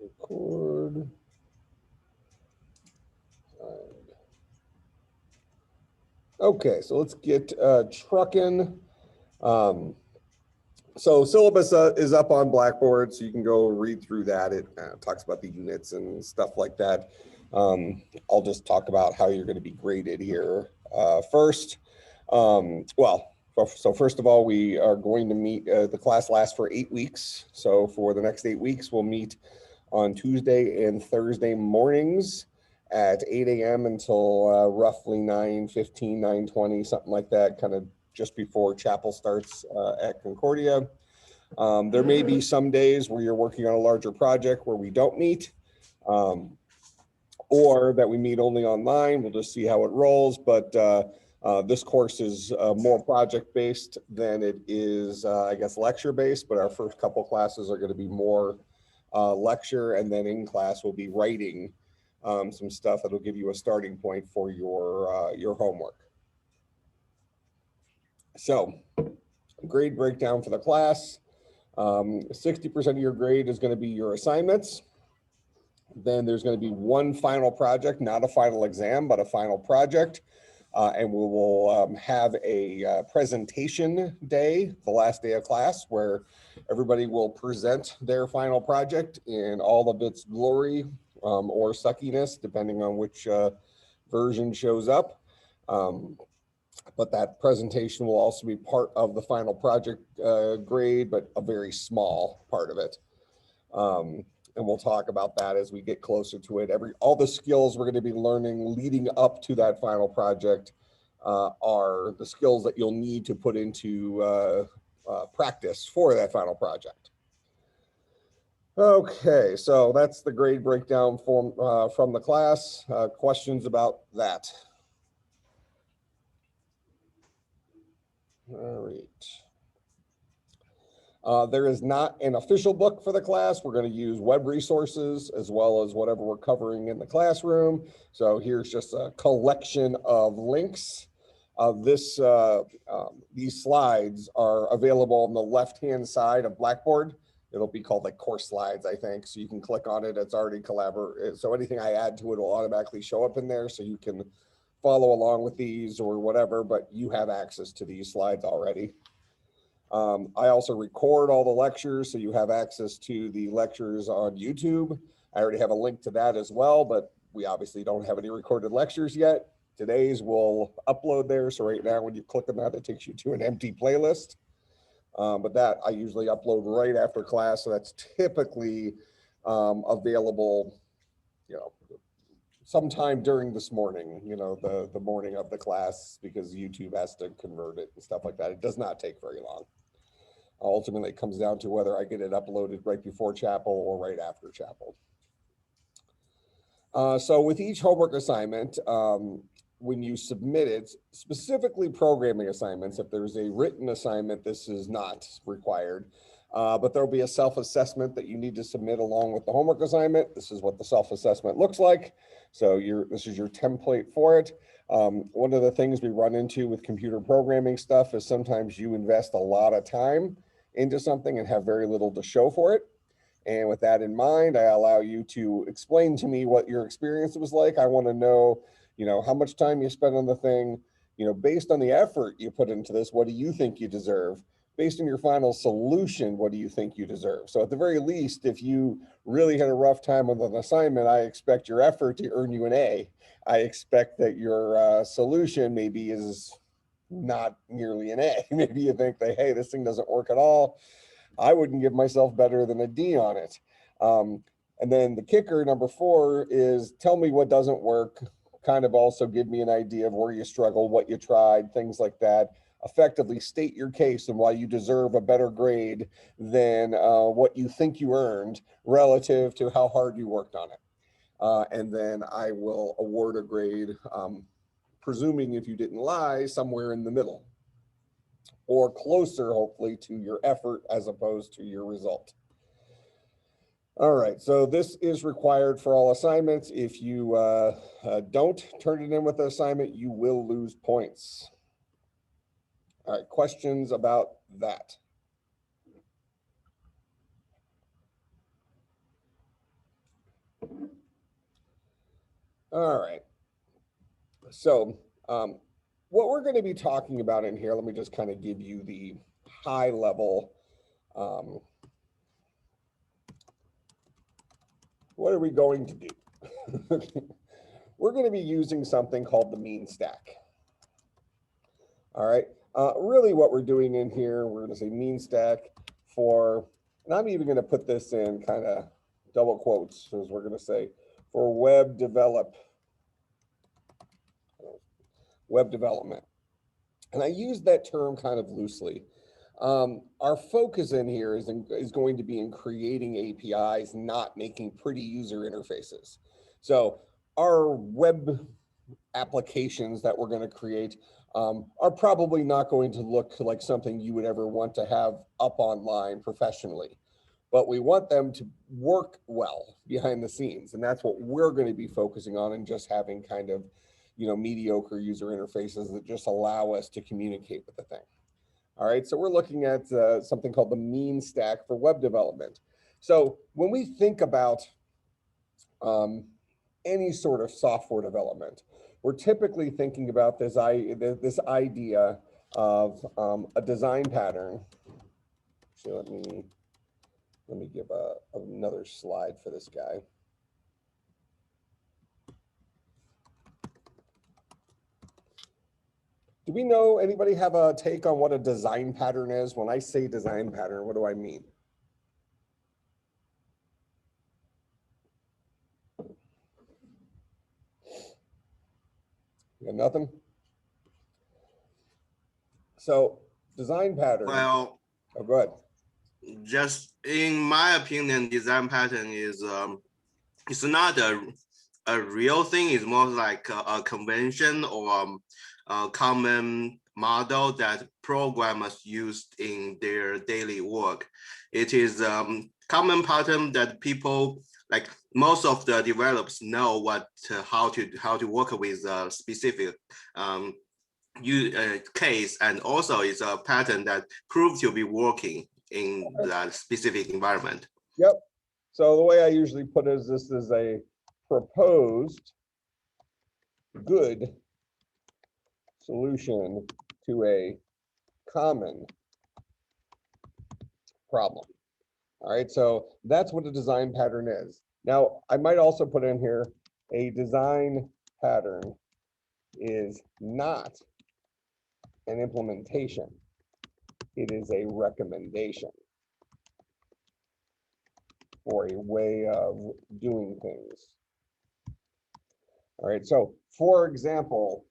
Record. Okay, so let's get trucking. So syllabus is up on Blackboard, so you can go read through that. It talks about the units and stuff like that. I'll just talk about how you're going to be graded here first. So first of all, we are going to meet, the class lasts for 8 weeks. So for the next 8 weeks, we'll meet on Tuesday and Thursday mornings at 8 a.m. until roughly 9:15, 9:20, something like that, kind of just before chapel starts at Concordia. There may be some days where you're working on a larger project where we don't meet, or that we meet only online. We'll just see how it rolls, but this course is more project-based than it is, I guess, lecture-based, but our first couple classes are going to be more lecture, and then in class we'll be writing some stuff that'll give you a starting point for your homework. So, grade breakdown for the class. 60% of your grade is going to be your assignments. Then there's going to be one final project, not a final exam, but a final project. And we will have a presentation day, the last day of class, where everybody will present their final project in all of its glory or suckiness, depending on which version shows up. But that presentation will also be part of the final project grade, but a very small part of it. And we'll talk about that as we get closer to it. All the skills we're going to be learning leading up to that final project are the skills that you'll need to put into practice for that final project. Okay, so that's the grade breakdown from the class. Questions about that? All right. There is not an official book for the class. We're going to use web resources as well as whatever we're covering in the classroom. So here's just a collection of links. These slides are available on the left-hand side of Blackboard. It'll be called like course slides, I think. So you can click on it. It's already collaborative. So anything I add to it will automatically show up in there. So you can follow along with these or whatever, but you have access to these slides already. I also record all the lectures, so you have access to the lectures on YouTube. I already have a link to that as well, but we obviously don't have any recorded lectures yet. Today's will upload there, so right now when you click on that, it takes you to an empty playlist. But that I usually upload right after class, so that's typically available, sometime during this morning, the morning of the class, because YouTube has to convert it and stuff like that. It does not take very long. Ultimately, it comes down to whether I get it uploaded right before chapel or right after chapel. So with each homework assignment, when you submit it, specifically programming assignments, if there's a written assignment, this is not required. But there'll be a self-assessment that you need to submit along with the homework assignment. This is what the self-assessment looks like. So this is your template for it. One of the things we run into with computer programming stuff is sometimes you invest a lot of time into something and have very little to show for it. And with that in mind, I allow you to explain to me what your experience was like. I want to know, how much time you spent on the thing, based on the effort you put into this, what do you think you deserve? Based on your final solution, what do you think you deserve? So at the very least, if you really had a rough time with an assignment, I expect your effort to earn you an A. I expect that your solution maybe is not nearly an A. Maybe you think that, hey, this thing doesn't work at all. I wouldn't give myself better than a D on it. And then the kicker, number 4, is tell me what doesn't work. Kind of also give me an idea of where you struggle, what you tried, things like that. Effectively state your case and why you deserve a better grade than what you think you earned relative to how hard you worked on it. And then I will award a grade, presuming if you didn't lie, somewhere in the middle or closer, hopefully, to your effort as opposed to your result. All right, so this is required for all assignments. If you don't turn it in with the assignment, you will lose points. All right, questions about that? All right. So what we're going to be talking about in here, let me just kind of give you the high level. What are we going to do? We're going to be using something called the mean stack. All right. Really what we're doing in here, we're going to say mean stack for, and I'm even going to put this in kind of double quotes, as we're going to say, for web development. And I use that term kind of loosely. Our focus in here is going to be in creating APIs, not making pretty user interfaces. So our web applications that we're going to create are probably not going to look like something you would ever want to have up online professionally, but we want them to work well behind the scenes. And that's what we're going to be focusing on, and just having kind of, mediocre user interfaces that just allow us to communicate with the thing. All right, so we're looking at something called the mean stack for web development. So when we think about any sort of software development, we're typically thinking about this idea of a design pattern. So let me give another slide for this guy. Do we know, anybody have a take on what a design pattern is? When I say design pattern, what do I mean? You got nothing? So design pattern. Well, oh, go ahead. Just in my opinion, design pattern is it's not a real thing. It's more like a convention or a common model that programmers use in their daily work. It is common pattern that people, like most of the developers, know how to work with a specific case, and also it's a pattern that proves to be working in that specific environment. Yep. So the way I usually put it is, this is a proposed good solution to a common problem. All right, so that's what a design pattern is. Now, I might also put in here, a design pattern is not an implementation. It is a recommendation for a way of doing things. All right, so for example,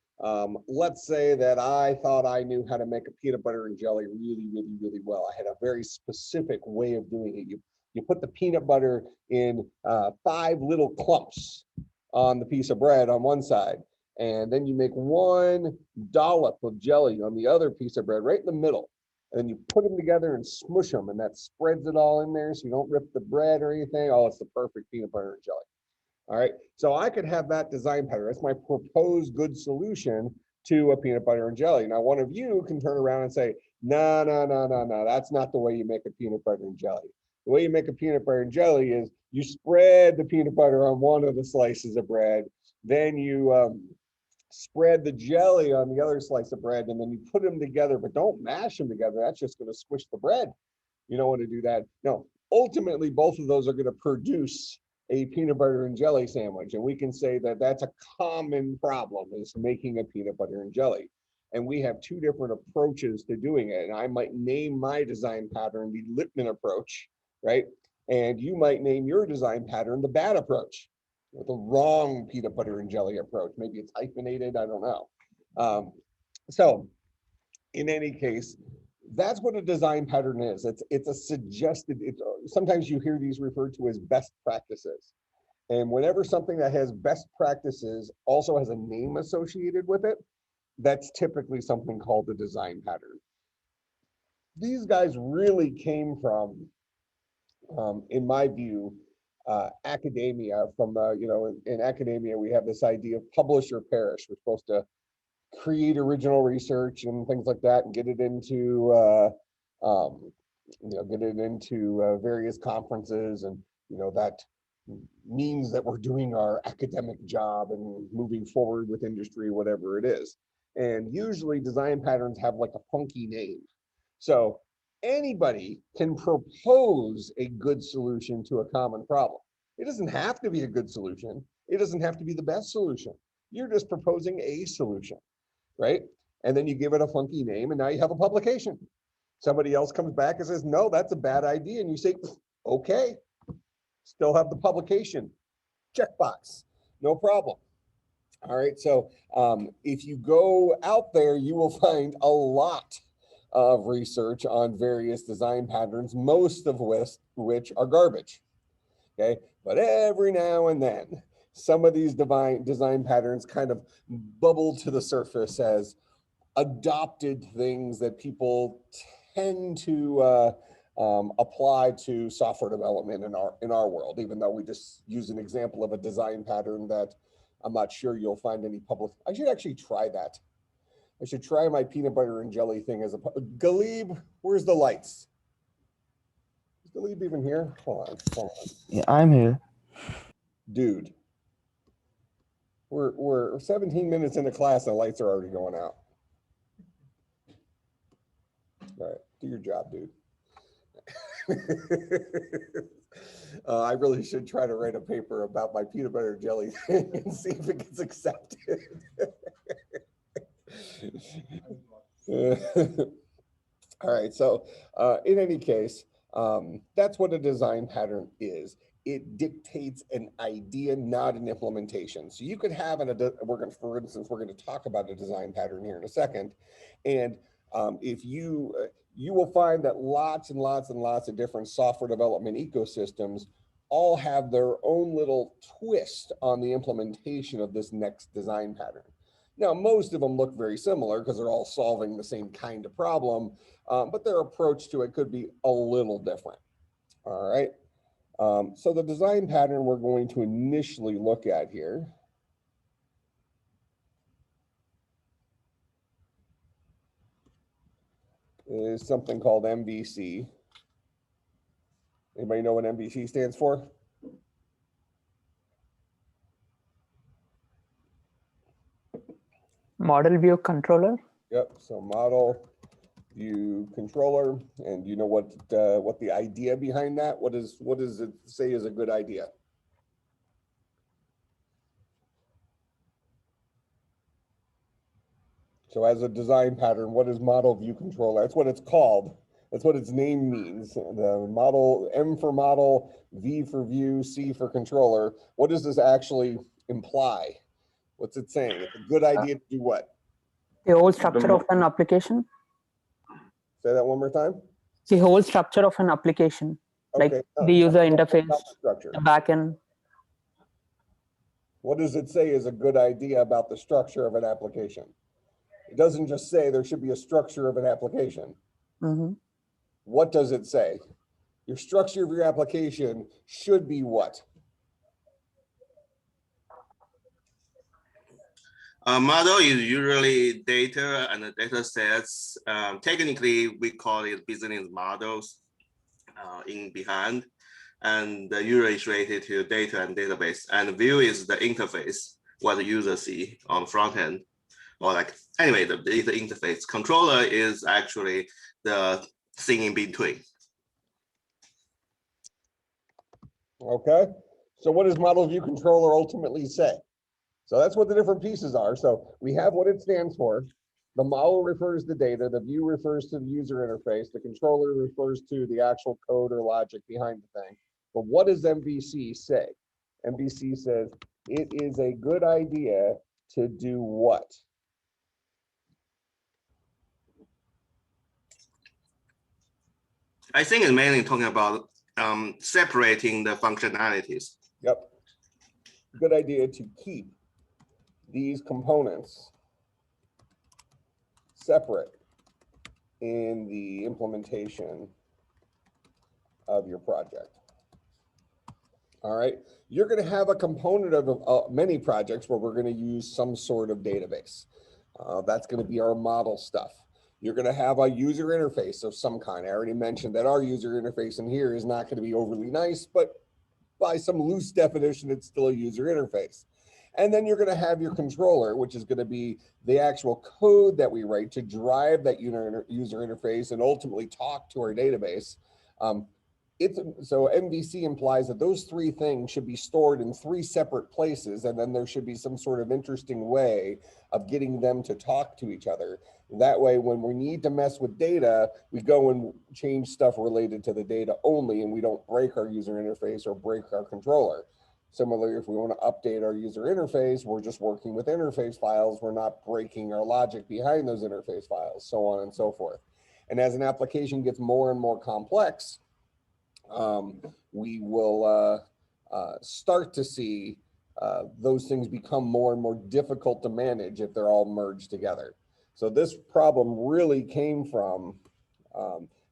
let's say that I thought I knew how to make a peanut butter and jelly really well. I had a very specific way of doing it. You put the peanut butter in 5 little clumps on the piece of bread on one side, and then you make 1 dollop of jelly on the other piece of bread right in the middle. And then you put them together and smush them, and that spreads it all in there so you don't rip the bread or anything. Oh, it's the perfect peanut butter and jelly. All right, so I could have that design pattern. That's my proposed good solution to a peanut butter and jelly. Now, one of you can turn around and say, no, that's not the way you make a peanut butter and jelly. The way you make a peanut butter and jelly is you spread the peanut butter on one of the slices of bread, then you spread the jelly on the other slice of bread, and then you put them together, but don't mash them together. That's just going to squish the bread. You don't want to do that. No, ultimately, both of those are going to produce a peanut butter and jelly sandwich. And we can say that that's a common problem, is making a peanut butter and jelly. And we have 2 different approaches to doing it. And I might name my design pattern the Lippmann approach, right? And you might name your design pattern the bad approach, or the wrong peanut butter and jelly approach. Maybe it's hyphenated, I don't know. So in any case, that's what a design pattern is. It's a suggested, sometimes you hear these referred to as best practices. And whenever something that has best practices also has a name associated with it, that's typically something called a design pattern. These guys really came from, in my view, academia. From in academia, we have this idea of publish or perish. We're supposed to create original research and things like that, and get it into various conferences, and that means that we're doing our academic job and moving forward with industry, whatever it is. And usually design patterns have like a funky name. So anybody can propose a good solution to a common problem. It doesn't have to be a good solution. It doesn't have to be the best solution. You're just proposing a solution, right? And then you give it a funky name and now you have a publication. Somebody else comes back and says, no, that's a bad idea. And you say, okay, still have the publication. Checkbox, no problem. All right, so if you go out there, you will find a lot of research on various design patterns, most of which are garbage, okay? But every now and then, some of these design patterns kind of bubble to the surface as adopted things that people tend to apply to software development in our world, even though we just use an example of a design pattern that I'm not sure you'll find any public. I should actually try that. I should try my peanut butter and jelly thing as a Galib. Where's the lights? Is Galib even here? Hold on. Yeah, I'm here. Dude, we're 17 minutes into class and the lights are already going out. All right, do your job, dude. I really should try to write a paper about my peanut butter and jelly thing and see if it gets accepted. All right, so in any case, that's what a design pattern is. It dictates an idea, not an implementation. So you could have for instance, we're going to talk about a design pattern here in a second. And if you will find that lots and lots and lots of different software development ecosystems all have their own little twist on the implementation of this next design pattern. Now, most of them look very similar because they're all solving the same kind of problem, but their approach to it could be a little different. All right. So the design pattern we're going to initially look at here is something called MVC. Anybody know what MVC stands for? Model view controller. Yep. So model view controller, and you know what the idea behind that? What does it say is a good idea? So as a design pattern, what is model view controller? That's what it's called. That's what its name means. The model, M for model, V for view, C for controller. What does this actually imply? What's it saying? It's a good idea to do what? The whole structure of an application. Say that one more time. The whole structure of an application, Okay. like the user interface, structure. the backend. What does it say is a good idea about the structure of an application? It doesn't just say there should be a structure of an application. Mm-hmm. What does it say? Your structure of your application should be what? A model is usually data and data sets. Technically, we call it business models in behind. And the user is related to data and database. And view is the interface, what the user see on front end. Or like, anyway, the data interface. Controller is actually the thing in between. Okay, so what does model view controller ultimately say? So that's what the different pieces are. So we have what it stands for. The model refers to data, the view refers to the user interface, the controller refers to the actual code or logic behind the thing. But what does MVC say? MVC says it is a good idea to do what? I think it's mainly talking about separating the functionalities. Yep. Good idea to keep these components separate in the implementation of your project. All right, you're going to have a component of many projects where we're going to use some sort of database. That's going to be our model stuff. You're going to have a user interface of some kind. I already mentioned that our user interface in here is not going to be overly nice, but by some loose definition, it's still a user interface. And then you're going to have your controller, which is going to be the actual code that we write to drive that user interface and ultimately talk to our database. So MVC implies that those three things should be stored in three separate places, and then there should be some sort of interesting way of getting them to talk to each other. That way, when we need to mess with data, we go and change stuff related to the data only, and we don't break our user interface or break our controller. Similarly, if we want to update our user interface, we're just working with interface files. We're not breaking our logic behind those interface files, so on and so forth. And as an application gets more and more complex, we will start to see those things become more and more difficult to manage if they're all merged together. So this problem really came from,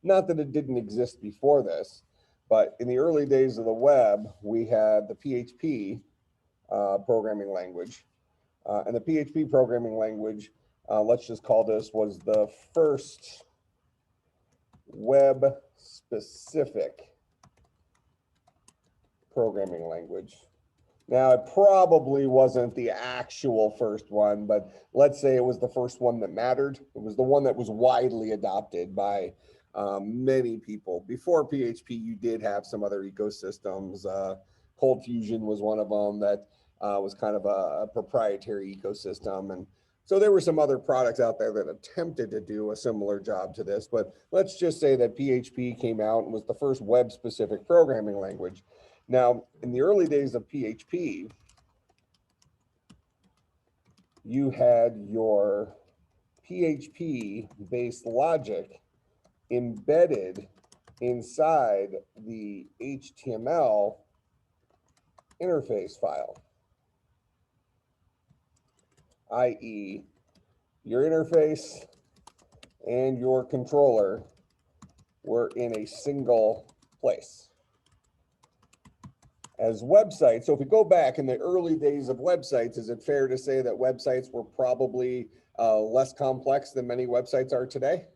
not that it didn't exist before this, but in the early days of the web, we had the PHP programming language. And the PHP programming language, let's just call this, was the first web-specific programming language. Now, it probably wasn't the actual first one, but let's say it was the first one that mattered. It was the one that was widely adopted by many people. Before PHP, you did have some other ecosystems. Cold Fusion was one of them that was kind of a proprietary ecosystem. And so there were some other products out there that attempted to do a similar job to this, but let's just say that PHP came out and was the first web-specific programming language. Now, in the early days of PHP, you had your PHP-based logic embedded inside the HTML interface file, i.e., your interface and your controller were in a single place. As websites, so if we go back in the early days of websites, is it fair to say that websites were probably less complex than many websites are today?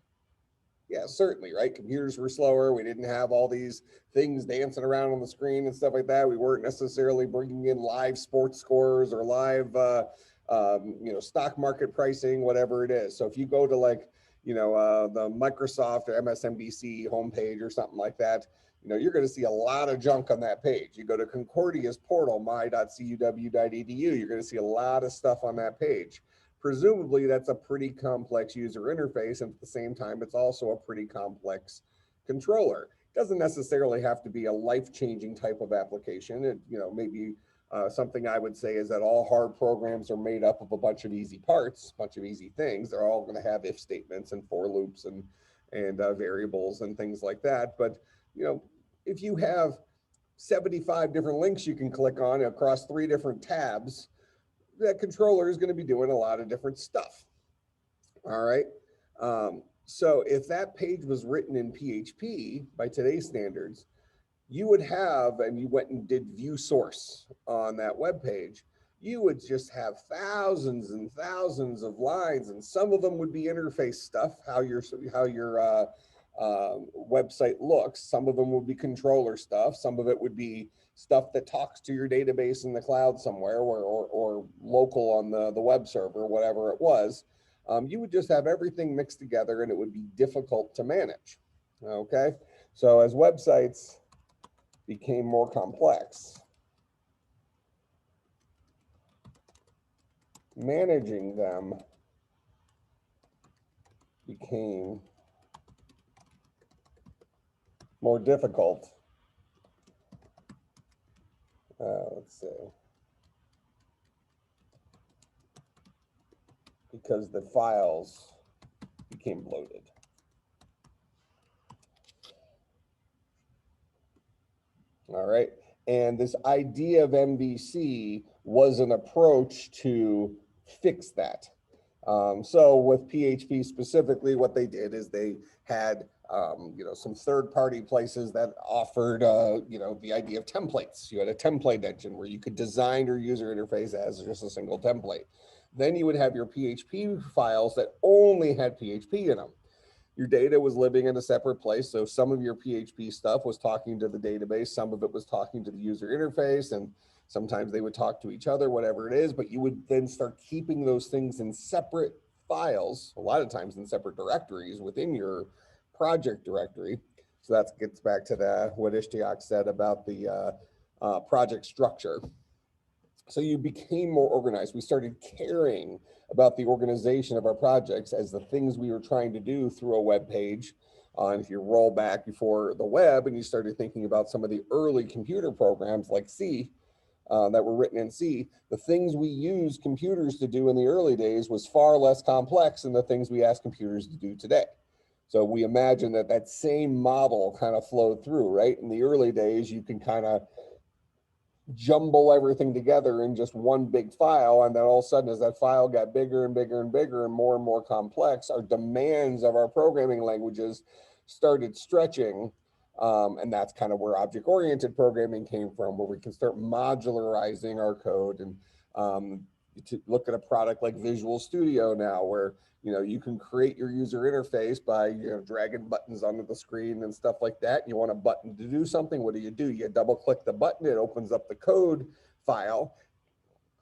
Yeah, certainly, right? Computers were slower. We didn't have all these things dancing around on the screen and stuff like that. We weren't necessarily bringing in live sports scores or live, stock market pricing, whatever it is. So if you go to like, the Microsoft or MSNBC homepage or something like that, you're going to see a lot of junk on that page. You go to Concordia's portal, my.cuw.edu, you're going to see a lot of stuff on that page. Presumably, that's a pretty complex user interface, and at the same time, it's also a pretty complex controller. It doesn't necessarily have to be a life-changing type of application. It, maybe something I would say is that all hard programs are made up of a bunch of easy parts, a bunch of easy things. They're all going to have if statements and for loops and variables and things like that. But if you have 75 different links you can click on across 3 different tabs, that controller is going to be doing a lot of different stuff. All right. So if that page was written in PHP by today's standards, you would have, and you went and did view source on that web page, you would just have thousands and thousands of lines, and some of them would be interface stuff, how your website looks. Some of them would be controller stuff. Some of it would be stuff that talks to your database in the cloud somewhere or local on the web server, whatever it was. You would just have everything mixed together and it would be difficult to manage. Okay, so as websites became more complex, managing them became more difficult. Let's see. Because the files became bloated. All right. And this idea of MVC was an approach to fix that. So with PHP specifically, what they did is they had some third-party places that offered the idea of templates. You had a template engine where you could design your user interface as just a single template. Then you would have your PHP files that only had PHP in them. your data was living in a separate place. So some of your PHP stuff was talking to the database, some of it was talking to the user interface, and sometimes they would talk to each other, whatever it is, but you would then start keeping those things in separate files, a lot of times in separate directories within your project directory. So that gets back to what Ishtiaq said about the project structure. So you became more organized. We started caring about the organization of our projects as the things we were trying to do through a web page. And if you roll back before the web and you started thinking about some of the early computer programs like C, that were written in C, the things we used computers to do in the early days was far less complex than the things we ask computers to do today. So we imagine that that same model kind of flowed through, right? In the early days, you can kind of jumble everything together in just one big file. And then all of a sudden, as that file got bigger and bigger and bigger and more complex, our demands of our programming languages started stretching. And that's kind of where object-oriented programming came from, where we can start modularizing our code. And to look at a product like Visual Studio now, where you can create your user interface by dragging buttons onto the screen and stuff like that. You want a button to do something. What do? You double click the button. It opens up the code file,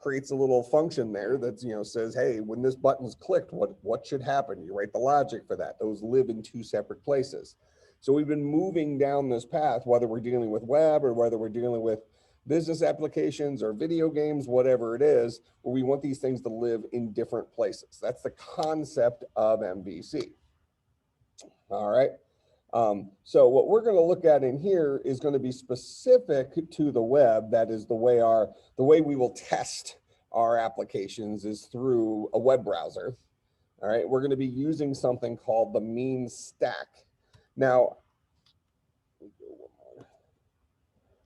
creates a little function there that says, hey, when this button's clicked, what should happen? You write the logic for that. Those live in two separate places. So we've been moving down this path, whether we're dealing with web or whether we're dealing with business applications or video games, whatever it is, where we want these things to live in different places. That's the concept of MVC. All right. So what we're going to look at in here is going to be specific to the web. That is the way we will test our applications is through a web browser. All right. We're going to be using something called the mean stack. Now,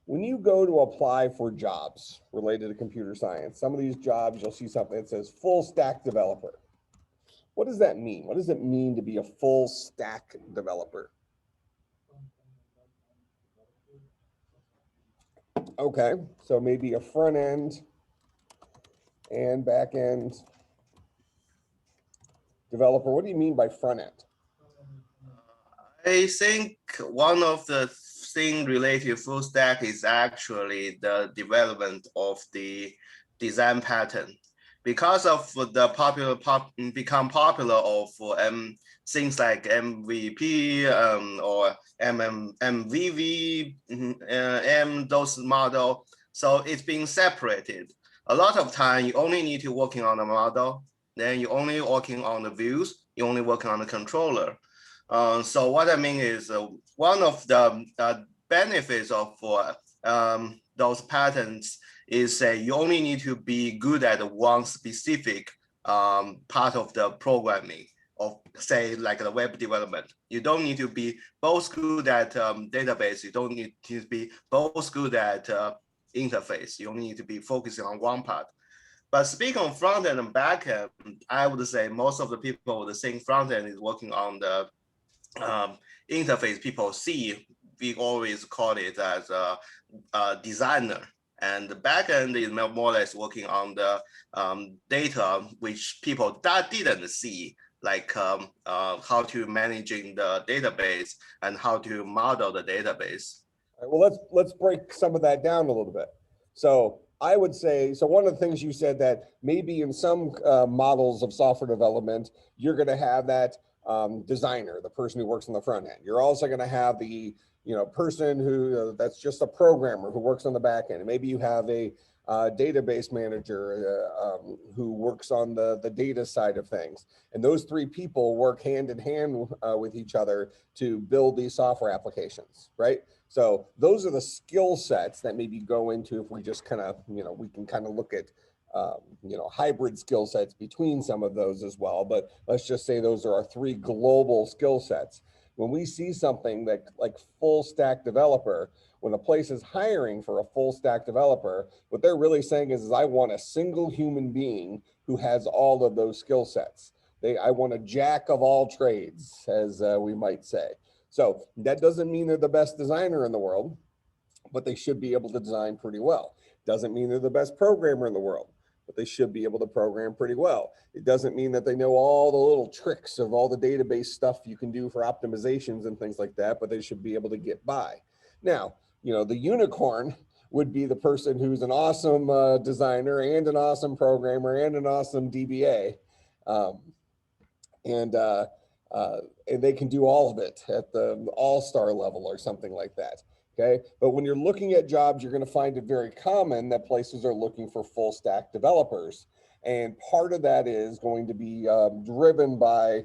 when you go to apply for jobs related to computer science, some of these jobs, you'll see something that says full stack developer. What does that mean? What does it mean to be a full stack developer? Okay, so maybe a front end and back end developer. What do you mean by front end? I think one of the things related to full stack is actually the development of the design pattern. Because of the become popular of things like MVP or MVV, those model, so it's being separated. A lot of time you only need to working on the model, then you only working on the views, you only working on the controller. So what I mean is one of the benefits of those patterns is you only need to be good at one specific part of the programming of, say, like the web development. You don't need to be both good at database. You don't need to be both good at interface. You only need to be focusing on one part. But speaking of front end and back end, I would say most of the people would think front end is working on the interface. People see, we always call it as a designer, and the backend is more or less working on the data which people that didn't see, like how to managing the database and how to model the database. All right, well, let's break some of that down a little bit. So I would say, so one of the things you said that maybe in some models of software development, you're going to have that designer, the person who works on the front end. You're also going to have the person who that's just a programmer who works on the back end. And maybe you have a database manager who works on the data side of things. And those three people work hand in hand with each other to build these software applications, right? So those are the skill sets that maybe go into, if we just kind of, we can kind of look at hybrid skill sets between some of those as well. But let's just say those are our three global skill sets. When we see something that like full stack developer, when a place is hiring for a full stack developer, what they're really saying is I want a single human being who has all of those skill sets. I want a jack of all trades, as we might say. So that doesn't mean they're the best designer in the world, but they should be able to design pretty well. Doesn't mean they're the best programmer in the world, but they should be able to program pretty well. It doesn't mean that they know all the little tricks of all the database stuff you can do for optimizations and things like that, but they should be able to get by. Now, you know, the unicorn would be the person who's an awesome designer and an awesome programmer and an awesome DBA. And they can do all of it at the all-star level or something like that. Okay, but when you're looking at jobs, you're going to find it very common that places are looking for full stack developers. And part of that is going to be driven by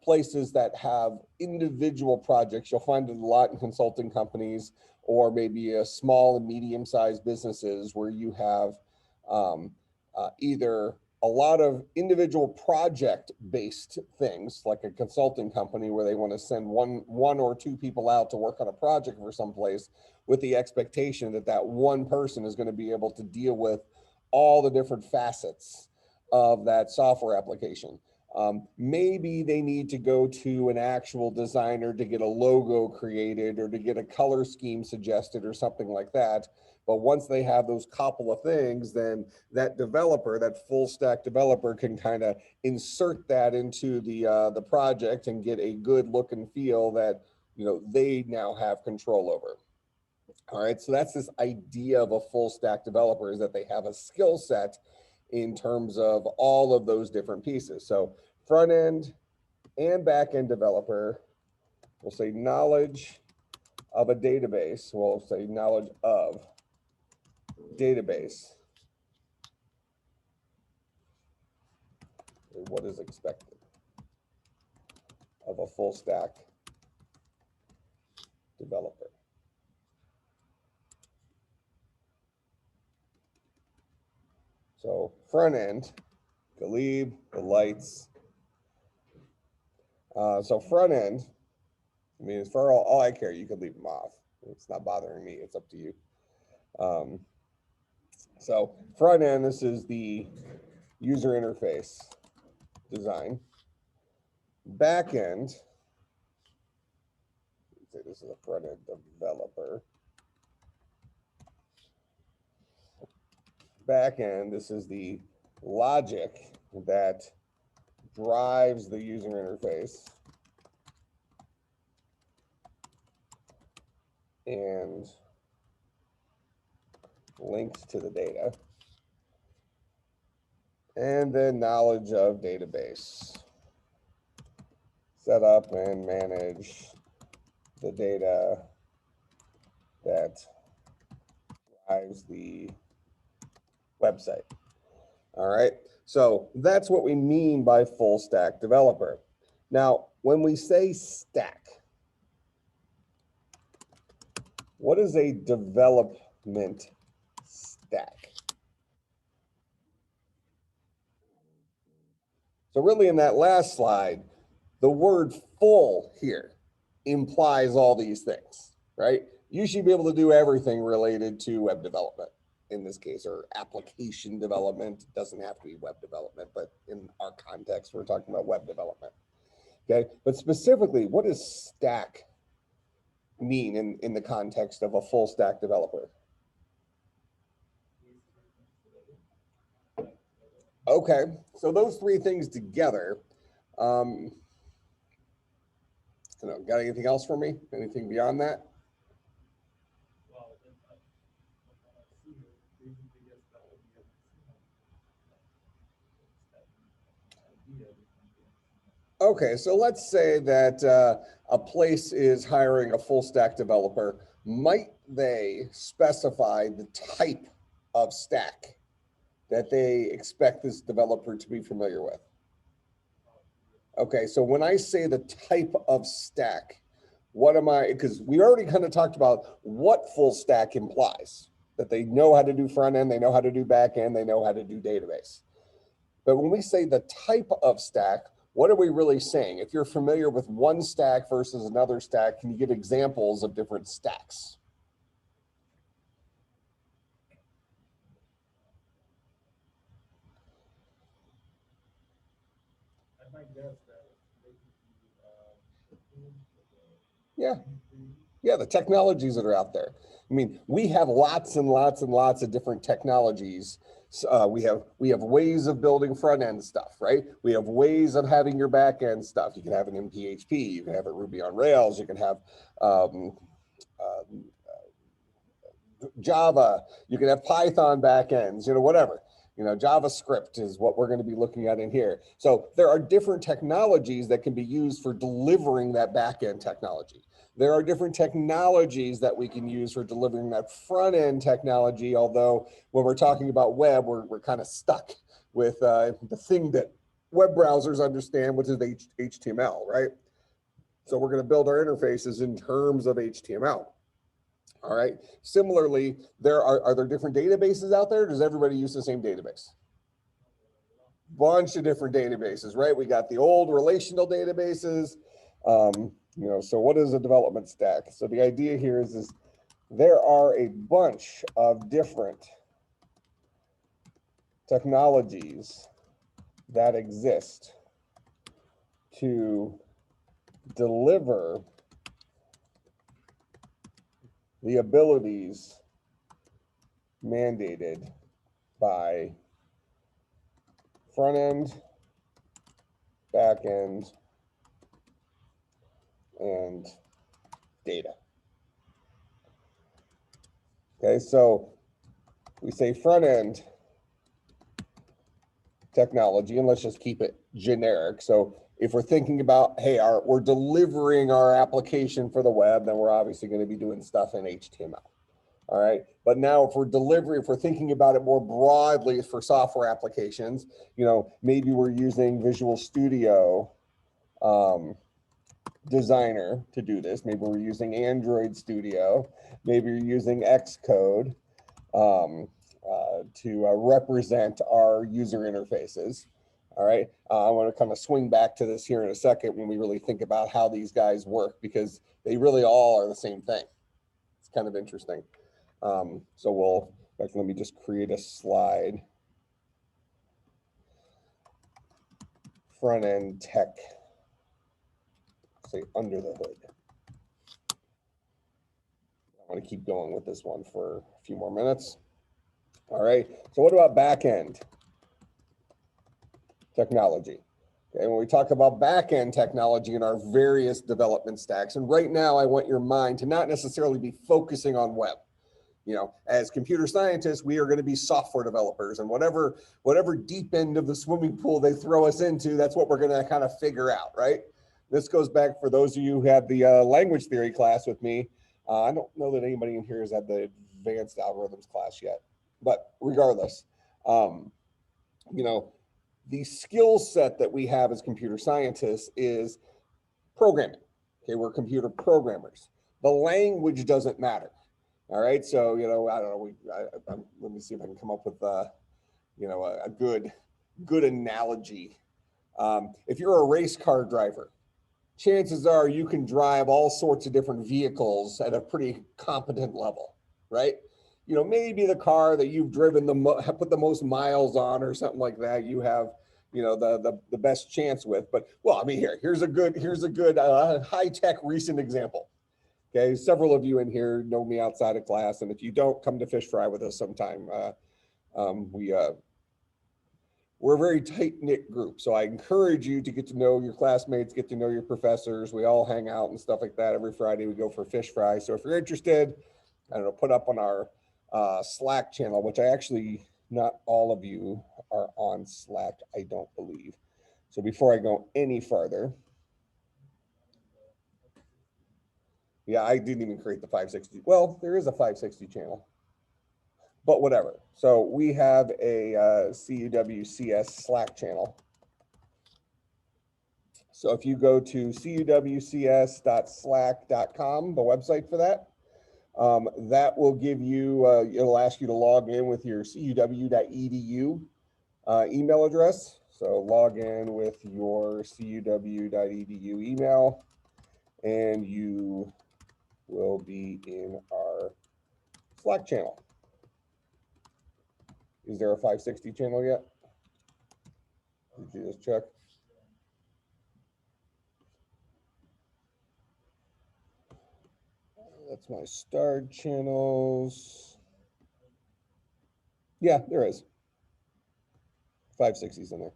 places that have individual projects. You'll find it a lot in consulting companies or maybe a small and medium-sized businesses where you have either a lot of individual project-based things, like a consulting company where they want to send one or two people out to work on a project for someplace with the expectation that that one person is going to be able to deal with all the different facets of that software application. Maybe they need to go to an actual designer to get a logo created or to get a color scheme suggested or something like that. But once they have those couple of things, then that developer, that full stack developer, can kind of insert that into the project and get a good look and feel that, you know, they now have control over. All right, so that's this idea of a full stack developer, is that they have a skill set in terms of all of those different pieces. So front end and back end developer, we'll say knowledge of a database. We'll say knowledge of database. What is expected of a full stack developer? So front end, Galib, the lights. So front end, I mean, as far all I care, you could leave them off. It's not bothering me. It's up to you. So front end, this is the user interface design. Back end, say this is a front end developer. Back end, this is the logic that drives the user interface and links to the data. And then knowledge of database. Set up and manage the data that drives the website. All right, so that's what we mean by full stack developer. Now, when we say stack, what is a development stack? So really in that last slide, the word full here implies all these things, right? You should be able to do everything related to web development in this case, or application development. It doesn't have to be web development, but in our context, we're talking about web development. Okay, but specifically, what does stack mean in the context of a full stack developer? Okay, so those three things together, got anything else for me? Anything beyond that? Okay, so let's say that a place is hiring a full stack developer. Might they specify the type of stack that they expect this developer to be familiar with? Okay, so when I say the type of stack, what am I, because we already kind of talked about what full stack implies, that they know how to do front end, they know how to do back end, they know how to do database. But when we say the type of stack, what are we really saying? If you're familiar with one stack versus another stack, can you give examples of different stacks? Yeah. Yeah, the technologies that are out there. I mean, we have lots and lots and lots of different technologies. We have ways of building front end stuff, right? We have ways of having your back end stuff. You can have it in PHP, you can have it Ruby on Rails, you can have Java, you can have Python backends, you know, whatever. You know, JavaScript is what we're going to be looking at in here. So there are different technologies that can be used for delivering that backend technology. There are different technologies that we can use for delivering that front end technology. Although when we're talking about web, we're kind of stuck with the thing that web browsers understand, which is HTML, right? So we're going to build our interfaces in terms of HTML. All right. Similarly, are there different databases out there? Does everybody use the same database? Bunch of different databases, right? We got the old relational databases. You know, so what is a development stack? So the idea here is there are a bunch of different technologies that exist to deliver the abilities mandated by front end, back end, and data. Okay, so we say front end technology, and let's just keep it generic. So if we're thinking about, hey, we're delivering our application for the web, then we're obviously going to be doing stuff in HTML. All right. But now if we're thinking about it more broadly for software applications, you know, maybe we're using Visual Studio Designer to do this. Maybe we're using Android Studio. Maybe you're using Xcode to represent our user interfaces. All right. I want to kind of swing back to this here in a second when we really think about how these guys work, because they really all are the same thing. It's kind of interesting. So let me just create a slide. Front end tech, say under the hood. I want to keep going with this one for a few more minutes. All right, so what about back end technology? Okay, when we talk about back end technology in our various development stacks, and right now I want your mind to not necessarily be focusing on web. You know, as computer scientists, we are going to be software developers, and whatever deep end of the swimming pool they throw us into, that's what we're going to kind of figure out, right? This goes back for those of you who had the language theory class with me. I don't know that anybody in here has had the advanced algorithms class yet, but regardless, you know, the skill set that we have as computer scientists is programming. Okay, we're computer programmers. The language doesn't matter. All right, so, you know, I don't know, let me see if I can come up with, you know, a good analogy. If you're a race car driver, chances are you can drive all sorts of different vehicles at a pretty competent level, right? You know, maybe the car that you've driven put the most miles on or something like that, you have, you know, the best chance with. But, well, I mean, here's a good high-tech recent example. Okay, several of you in here know me outside of class, and if you don't, come to Fish Fry with us sometime. We're a very tight-knit group, so I encourage you to get to know your classmates, get to know your professors. We all hang out and stuff like that. Every Friday we go for Fish Fry. So if you're interested, I don't know, put up on our Slack channel, which not all of you are on Slack, I don't believe. So before I go any farther, yeah, I didn't even create the 560. Well, there is a 560 channel, but whatever. So we have a Cuwcs Slack channel. So if you go to cuwcs.slack.com, the website for that, that will give you, it'll ask you to log in with your cuw.edu email address. So log in with your cuw.edu email, and you will be in our Slack channel. Is there a 560 channel yet? Did you just check? That's my starred channels. Yeah, there is. 560s in there.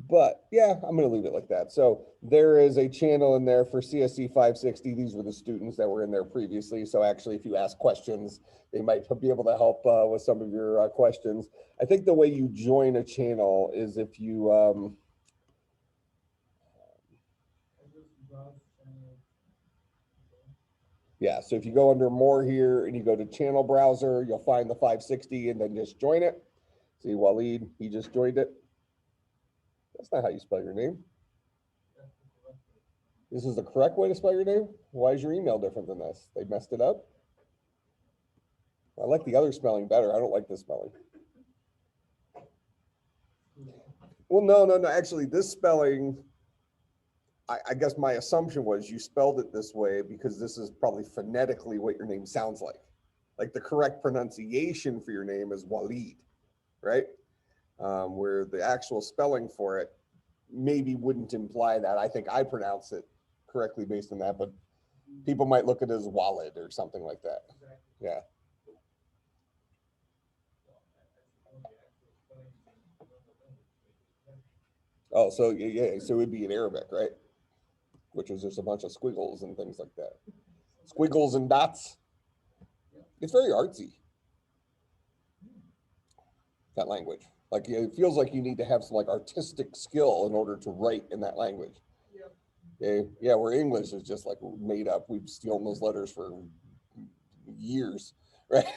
But yeah, I'm going to leave it like that. So there is a channel in there for CSC560. These were the students that were in there previously. So actually, if you ask questions, they might be able to help with some of your questions. I think the way you join a channel is if you, yeah, so if you go under more here and you go to channel browser, you'll find the 560 and then just join it. See, Waleed, he just joined it. That's not how you spell your name. This is the correct way to spell your name? Why is your email different than this? They messed it up? I like the other spelling better. I don't like this spelling. Well, no. Actually, this spelling, I guess my assumption was you spelled it this way because this is probably phonetically what your name sounds like. Like the correct pronunciation for your name is Waleed, right? Where the actual spelling for it maybe wouldn't imply that. I think I pronounce it correctly based on that, but people might look at it as Walid or something like that. Yeah. Oh, so yeah, so it would be in Arabic, right? Which is just a bunch of squiggles and things like that. Squiggles and dots. It's very artsy, that language. Like it feels like you need to have some like artistic skill in order to write in that language. Okay? Yeah, where English is just like made up. We've stolen those letters for years, right?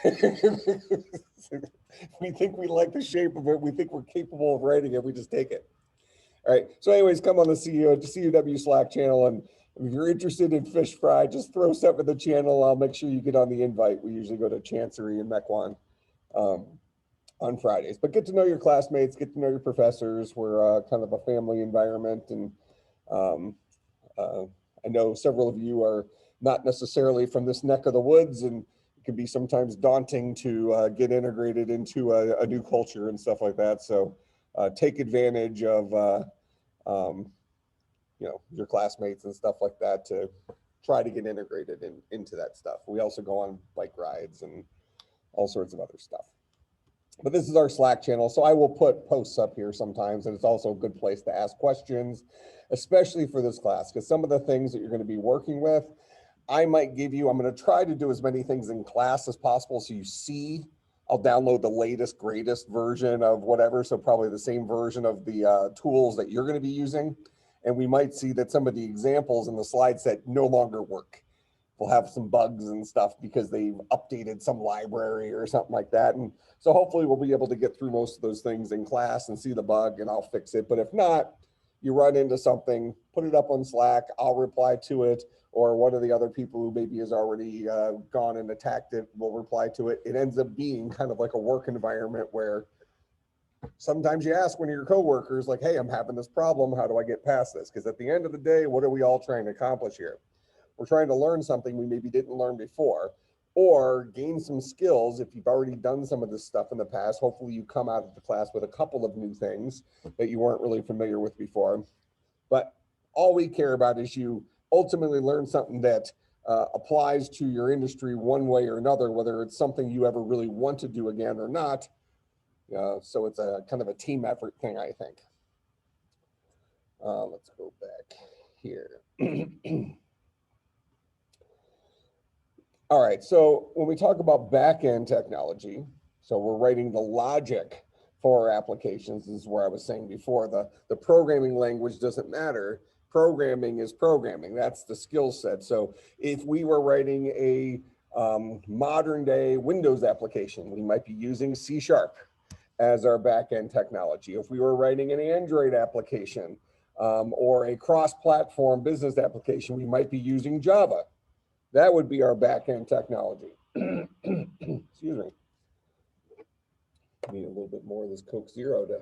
We think we like the shape of it. We think we're capable of writing it. We just take it. All right. So anyways, come on the CUW Slack channel. And if you're interested in fish fry, just throw stuff in the channel. I'll make sure you get on the invite. We usually go to Chancery and Mequon on Fridays. But get to know your classmates, get to know your professors. We're kind of a family environment. And I know several of you are not necessarily from this neck of the woods, and it can be sometimes daunting to get integrated into a new culture and stuff like that. So take advantage of you know, your classmates and stuff like that to try to get integrated into that stuff. We also go on bike rides and all sorts of other stuff. But this is our Slack channel, so I will put posts up here sometimes, and it's also a good place to ask questions, especially for this class, because some of the things that you're going to be working with, I might give you, I'm going to try to do as many things in class as possible so you see. I'll download the latest, greatest version of whatever, so probably the same version of the tools that you're going to be using. And we might see that some of the examples in the slide set no longer work. We'll have some bugs and stuff because they've updated some library or something like that. And so hopefully we'll be able to get through most of those things in class and see the bug and I'll fix it. But if not, you run into something, put it up on Slack, I'll reply to it, or one of the other people who maybe has already gone and attacked it will reply to it. It ends up being kind of like a work environment where sometimes you ask one of your coworkers like, hey, I'm having this problem. How do I get past this? Because at the end of the day, what are we all trying to accomplish here? We're trying to learn something we maybe didn't learn before, or gain some skills. If you've already done some of this stuff in the past, hopefully you come out of the class with a couple of new things that you weren't really familiar with before. But all we care about is you ultimately learn something that applies to your industry one way or another, whether it's something you ever really want to do again or not. So it's a kind of a team effort thing, I think. Let's go back here. All right, so when we talk about back-end technology, so we're writing the logic for our applications. This is where I was saying before, the programming language doesn't matter. Programming is programming. That's the skill set. So if we were writing a modern day Windows application, we might be using C# as our back-end technology. If we were writing an Android application or a cross-platform business application, we might be using Java. That would be our back-end technology. Excuse me. Need a little bit more of this Coke Zero to.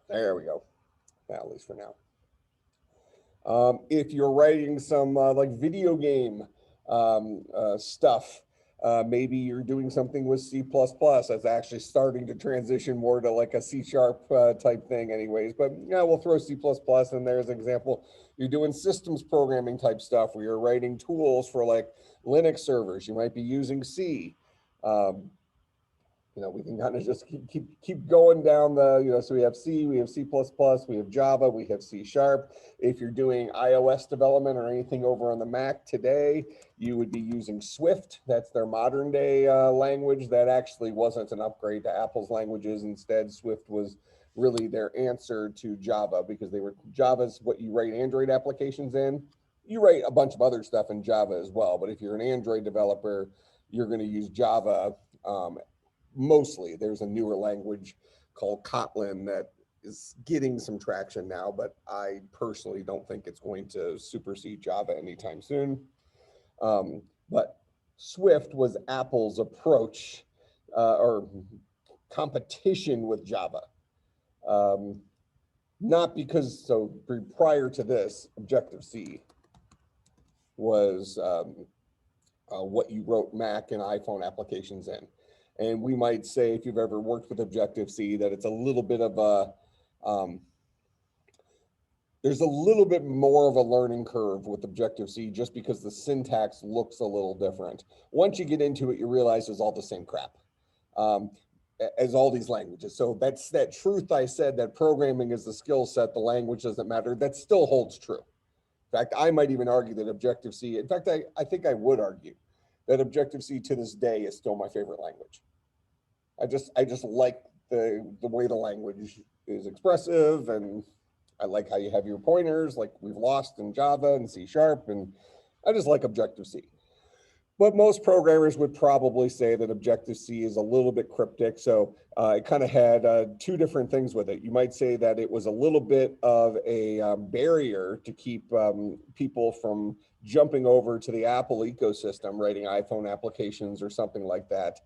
There we go. At least for now. If you're writing some like video game stuff, Maybe you're doing something with C++ that's actually starting to transition more to like a C# type thing anyways, but yeah, we'll throw C++ in there as an example. You're doing systems programming type stuff where you're writing tools for like Linux servers. You might be using C. We can kind of just keep going down the, so we have C, we have C++, we have Java, we have C#. If you're doing iOS development or anything over on the Mac today, you would be using Swift. That's their modern day language. That actually wasn't an upgrade to Apple's languages. Instead, Swift was really their answer to Java, because Java's what you write Android applications in. You write a bunch of other stuff in Java as well, but if you're an Android developer, you're going to use Java. Mostly. There's a newer language called Kotlin that is getting some traction now, but I personally don't think it's going to supersede Java anytime soon. But Swift was Apple's approach or competition with Java. Not because, so prior to this, Objective-C was what you wrote Mac and iPhone applications in. And we might say, if you've ever worked with Objective-C, that it's a little bit of a, there's a little bit more of a learning curve with Objective-C just because the syntax looks a little different. Once you get into it, you realize it's all the same crap as all these languages. So that's that truth I said, that programming is the skill set, the language doesn't matter. That still holds true. In fact, I might even argue that Objective-C, in fact, I think I would argue that Objective-C to this day is still my favorite language. I just like the way the language is expressive, and I like how you have your pointers like we've lost in Java and C#, and I just like Objective-C. But most programmers would probably say that Objective-C is a little bit cryptic, so it kind of had two different things with it. You might say that it was a little bit of a barrier to keep people from jumping over to the Apple ecosystem, writing iPhone applications or something like that.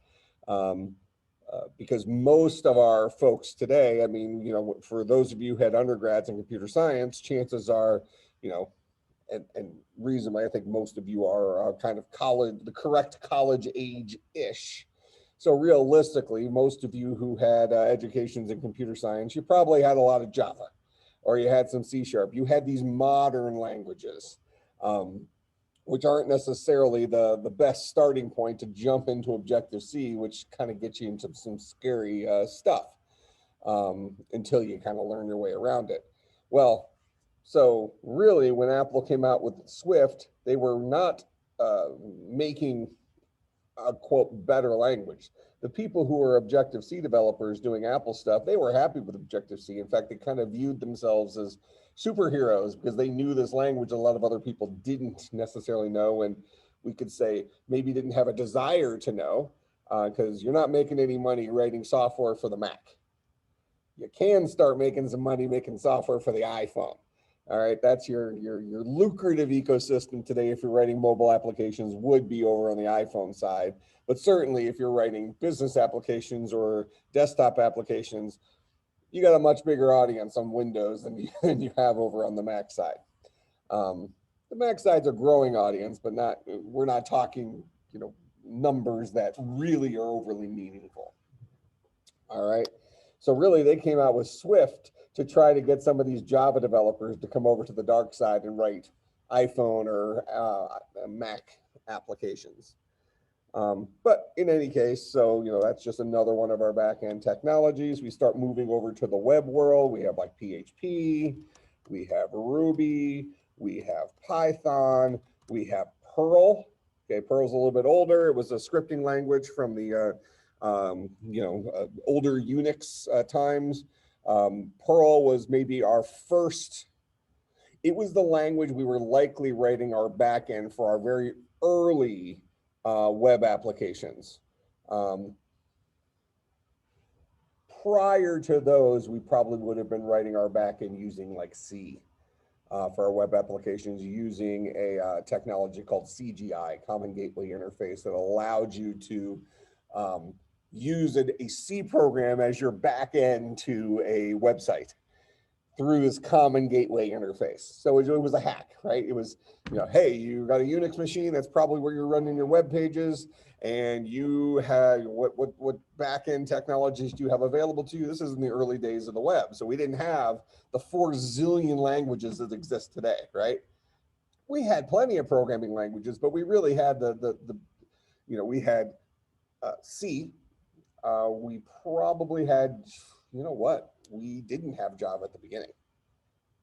Because most of our folks today, I mean, for those of you who had undergrads in computer science, chances are, and reason why I think most of you are kind of college, the correct college age-ish. So realistically, most of you who had educations in computer science, you probably had a lot of Java, or you had some C#. You had these modern languages, which aren't necessarily the best starting point to jump into Objective-C, which kind of gets you into some scary stuff until you kind of learn your way around it. Well, so really when Apple came out with Swift, they were not making a quote better language. The people who were Objective-C developers doing Apple stuff, they were happy with Objective-C. In fact, they kind of viewed themselves as superheroes because they knew this language a lot of other people didn't necessarily know, and we could say maybe didn't have a desire to know, because you're not making any money writing software for the Mac. You can start making some money making software for the iPhone. All right, that's your lucrative ecosystem today. If you're writing mobile applications, would be over on the iPhone side. But certainly if you're writing business applications or desktop applications, you got a much bigger audience on Windows than you have over on the Mac side. The Mac side's a growing audience, but we're not talking, numbers that really are overly meaningful. All right. So really they came out with Swift to try to get some of these Java developers to come over to the dark side and write iPhone or Mac applications. But in any case, so, that's just another one of our back-end technologies. We start moving over to the web world. We have like PHP, we have Ruby, we have Python, we have Perl. Okay, Perl's a little bit older. It was a scripting language from the older Unix times. Perl was maybe our first, it was the language we were likely writing our backend for our very early web applications. Prior to those, we probably would have been writing our backend using like C for our web applications, using a technology called CGI, Common Gateway Interface, that allowed you to use a C program as your backend to a website. through this common gateway interface. So it was a hack, right? It was, hey, you got a Unix machine, that's probably where you're running your web pages, and you had what backend technologies do you have available to you? This is in the early days of the web. So we didn't have the 4 zillion languages that exist today, right? We had plenty of programming languages, but we really had we had C. We probably had, we didn't have Java at the beginning.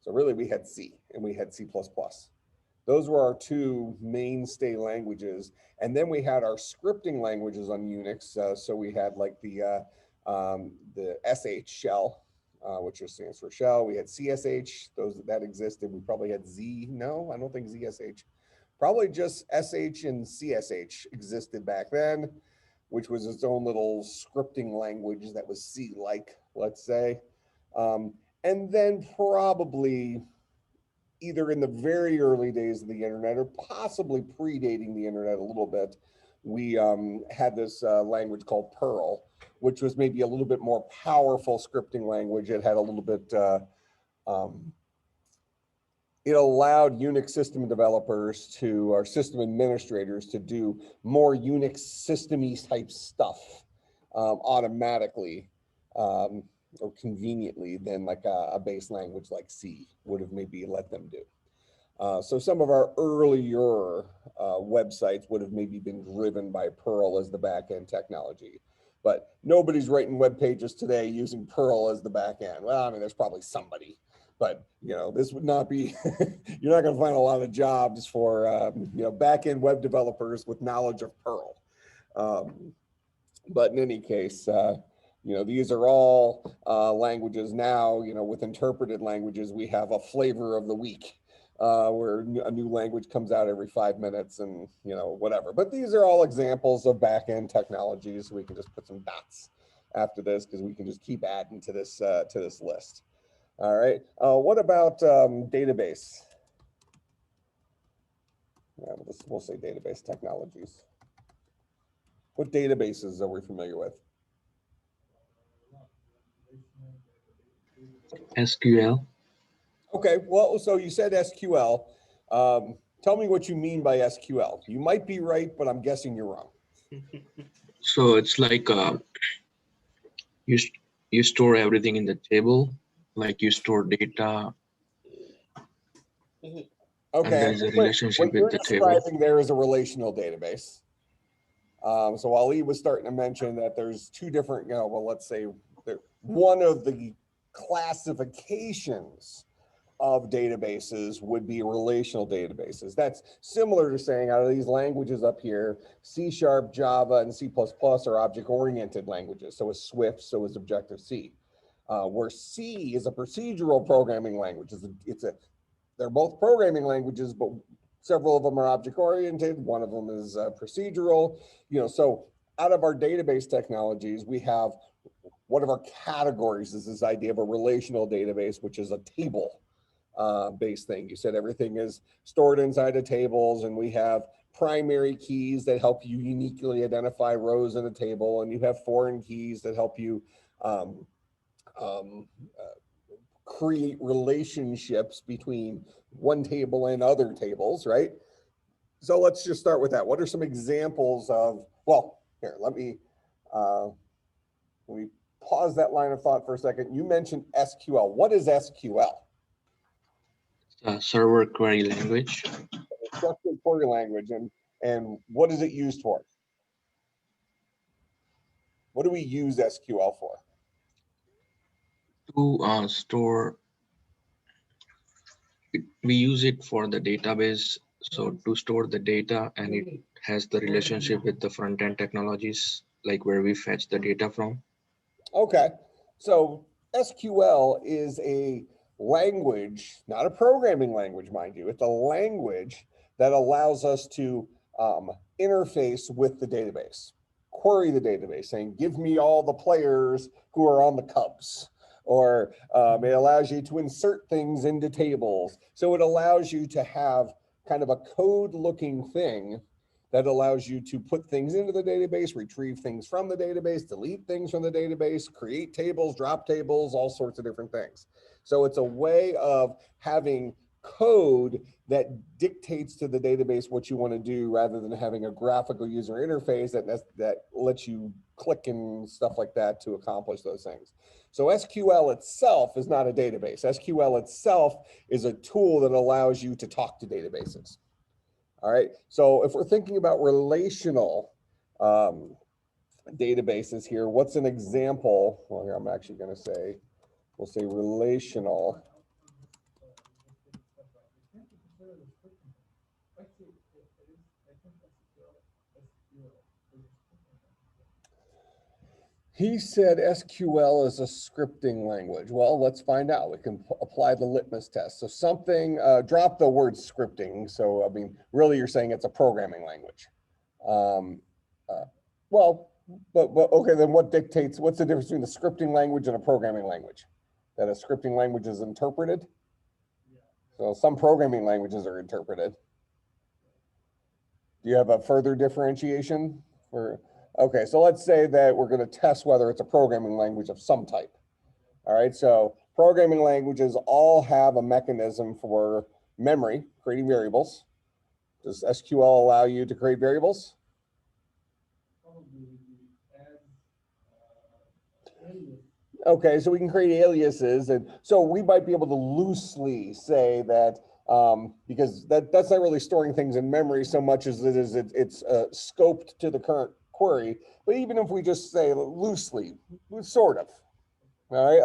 So really we had C and we had C++. Those were our 2 mainstay languages. And then we had our scripting languages on Unix. So we had like the SH shell, which stands for shell. We had CSH, those that existed. We probably had Z. No, I don't think ZSH. Probably just SH and CSH existed back then, which was its own little scripting language that was C-like, let's say. And then probably either in the very early days of the internet or possibly predating the internet a little bit, we had this language called Perl, which was maybe a little bit more powerful scripting language. It had a little bit, it allowed Unix system developers or system administrators to do more Unix system-y type stuff automatically or conveniently than like a base language like C would have maybe let them do. So some of our earlier websites would have maybe been driven by Perl as the backend technology. But nobody's writing web pages today using Perl as the backend. Well, I mean, there's probably somebody. But this would not be, you're not going to find a lot of jobs for back-end web developers with knowledge of Perl. But in any case, these are all languages now. With interpreted languages, we have a flavor of the week where a new language comes out every 5 minutes, and whatever. But these are all examples of back-end technologies. We can just put some dots after this because we can just keep adding to this list. All right. What about database? Yeah, we'll say database technologies. What databases are we familiar with? SQL. Okay. Well, so you said SQL. Tell me what you mean by SQL. You might be right, but I'm guessing you're wrong. So it's like you store everything in the table. Like you store data. Okay. And there's a relationship with the table. What you're describing there is a relational database. So Ali was starting to mention that there's 2 different, let's say one of the classifications of databases would be relational databases. That's similar to saying out of these languages up here, C#, Java, and C++ are object-oriented languages. So is Swift, so is Objective-C. Where C is a procedural programming language. They're both programming languages, but several of them are object-oriented. One of them is procedural. So out of our database technologies, we have one of our categories is this idea of a relational database, which is a table based thing. You said everything is stored inside of tables, and we have primary keys that help you uniquely identify rows in a table, and you have foreign keys that help you create relationships between one table and other tables, right? So let's just start with that. What are some examples of, well, here, let me pause that line of thought for a second. You mentioned SQL. What is SQL? Server query language. Structured query language, and what is it used for? What do we use SQL for? To store, we use it for the database. So to store the data, and it has the relationship with the front-end technologies, like where we fetch the data from. Okay, so SQL is a language, not a programming language, mind you. It's a language that allows us to interface with the database, query the database, saying, give me all the players who are on the Cubs. Or it allows you to insert things into tables. So it allows you to have kind of a code-looking thing that allows you to put things into the database, retrieve things from the database, delete things from the database, create tables, drop tables, all sorts of different things. So it's a way of having code that dictates to the database what you want to do rather than having a graphical user interface that lets you click and stuff like that to accomplish those things. So SQL itself is not a database. SQL itself is a tool that allows you to talk to databases. All right, so if we're thinking about relational databases here, what's an example? Well, here I'm actually going to say, we'll say relational. He said SQL is a scripting language. Well, let's find out. We can apply the litmus test. So something, drop the word scripting. So, I mean, really you're saying it's a programming language. Well, but okay, then what dictates, what's the difference between a scripting language and a programming language? That a scripting language is interpreted? So some programming languages are interpreted. Do you have a further differentiation for? Okay, so let's say that we're going to test whether it's a programming language of some type. All right, so programming languages all have a mechanism for memory, creating variables. Does SQL allow you to create variables? Okay, so we can create aliases, and so we might be able to loosely say that because that's not really storing things in memory so much as it is it's scoped to the current query. But even if we just say loosely, sort of, all right,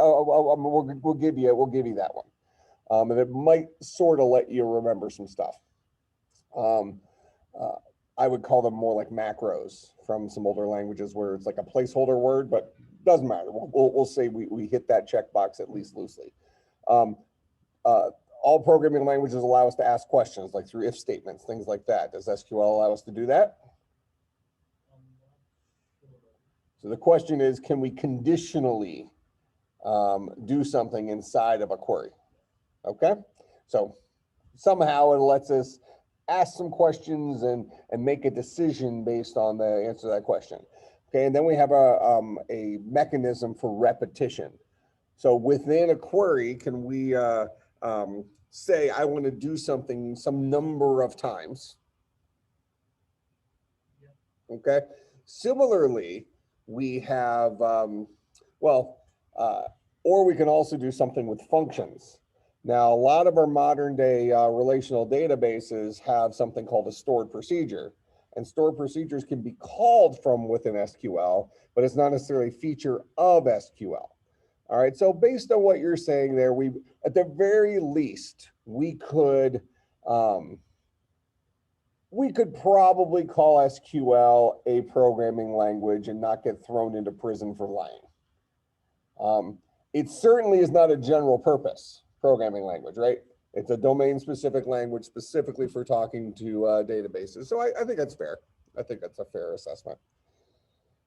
we'll give you that one, and it might sort of let you remember some stuff. I would call them more like macros from some older languages where it's like a placeholder word, but doesn't matter. We'll say we hit that checkbox at least loosely. All programming languages allow us to ask questions like through if statements, things like that. Does SQL allow us to do that? So the question is, can we conditionally do something inside of a query? Okay, so somehow it lets us ask some questions and make a decision based on the answer to that question. Okay, and then we have a mechanism for repetition. So within a query, can we say I want to do something some number of times? Okay, similarly, we have, or we can also do something with functions. Now, a lot of our modern day relational databases have something called a stored procedure, and stored procedures can be called from within SQL, but it's not necessarily a feature of SQL. All right, so based on what you're saying there, at the very least, we could probably call SQL a programming language and not get thrown into prison for lying. It certainly is not a general purpose programming language, right? It's a domain-specific language specifically for talking to databases. So I think that's fair. I think that's a fair assessment.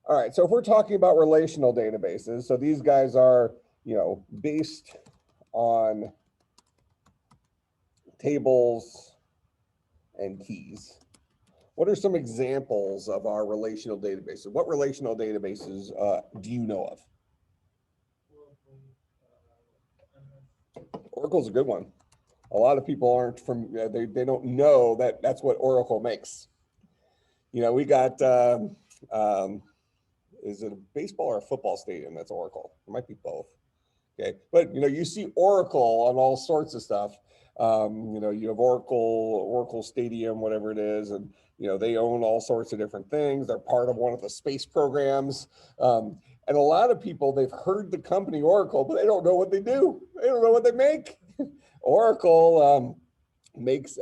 All right, so if we're talking about relational databases, so these guys are, based on tables and keys. What are some examples of our relational databases? What relational databases do you know of? Oracle's a good one. A lot of people aren't they don't know that that's what Oracle makes. We got, is it a baseball or a football stadium that's Oracle? It might be both. Okay, but you see Oracle on all sorts of stuff. You have Oracle Stadium, whatever it is, and they own all sorts of different things. They're part of one of the space programs. And a lot of people, they've heard the company Oracle, but they don't know what they do. They don't know what they make. Oracle makes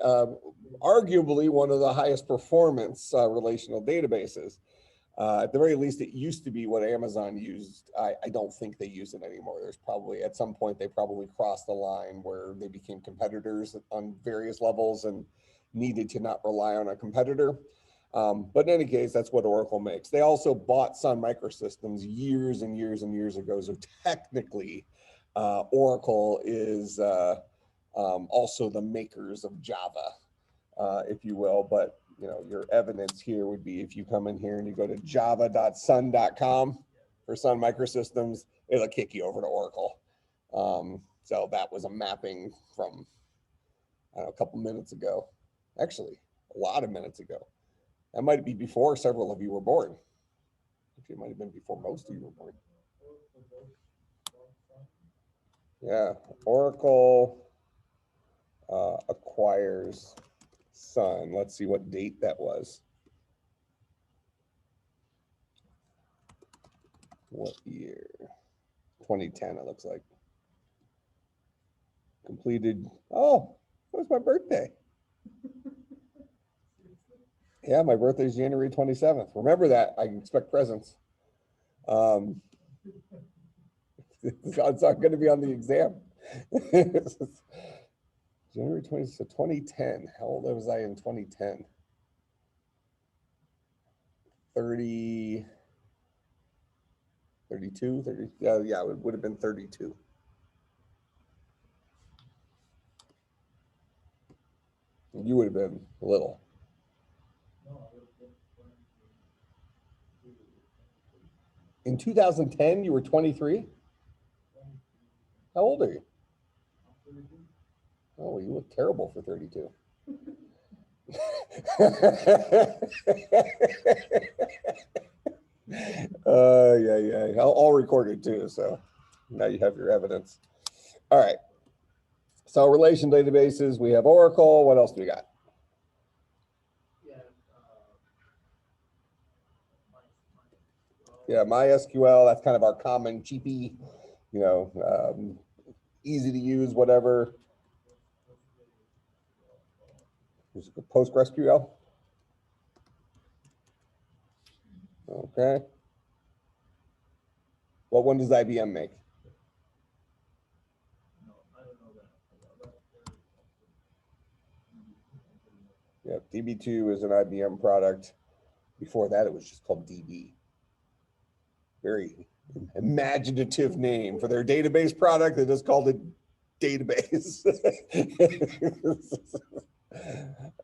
arguably one of the highest performance relational databases. At the very least, it used to be what Amazon used. I don't think they use it anymore. There's probably, at some point, they probably crossed the line where they became competitors on various levels and needed to not rely on a competitor. But in any case, that's what Oracle makes. They also bought Sun Microsystems years and years and years ago. So technically, Oracle is also the makers of Java, if you will. But your evidence here would be if you come in here and you go to java.sun.com for Sun Microsystems, it'll kick you over to Oracle. So that was a mapping from, I don't know, a couple minutes ago. Actually, a lot of minutes ago. That might be before several of you were born. Actually, it might have been before most of you were born. Yeah, Oracle acquires Sun. Let's see what date that was. What year? 2010, it looks like. Completed. Oh, it was my birthday. Yeah, my birthday is January 27th. Remember that. I expect presents. It's not going to be on the exam. January 20, so 2010. How old was I in 2010? 30, 32, 30. Yeah, it would have been 32. You would have been little. In 2010, you were 23? How old are you? Oh, you look terrible for 32. Yeah. I'll record it too, so now you have your evidence. All right. So relational databases, we have Oracle. What else do we got? Yeah, MySQL, that's kind of our common cheapy, easy to use, whatever. PostgreSQL. Okay. What one does IBM make? Yeah, DB2 is an IBM product. Before that, it was just called DB. Very imaginative name for their database product. They just called it database.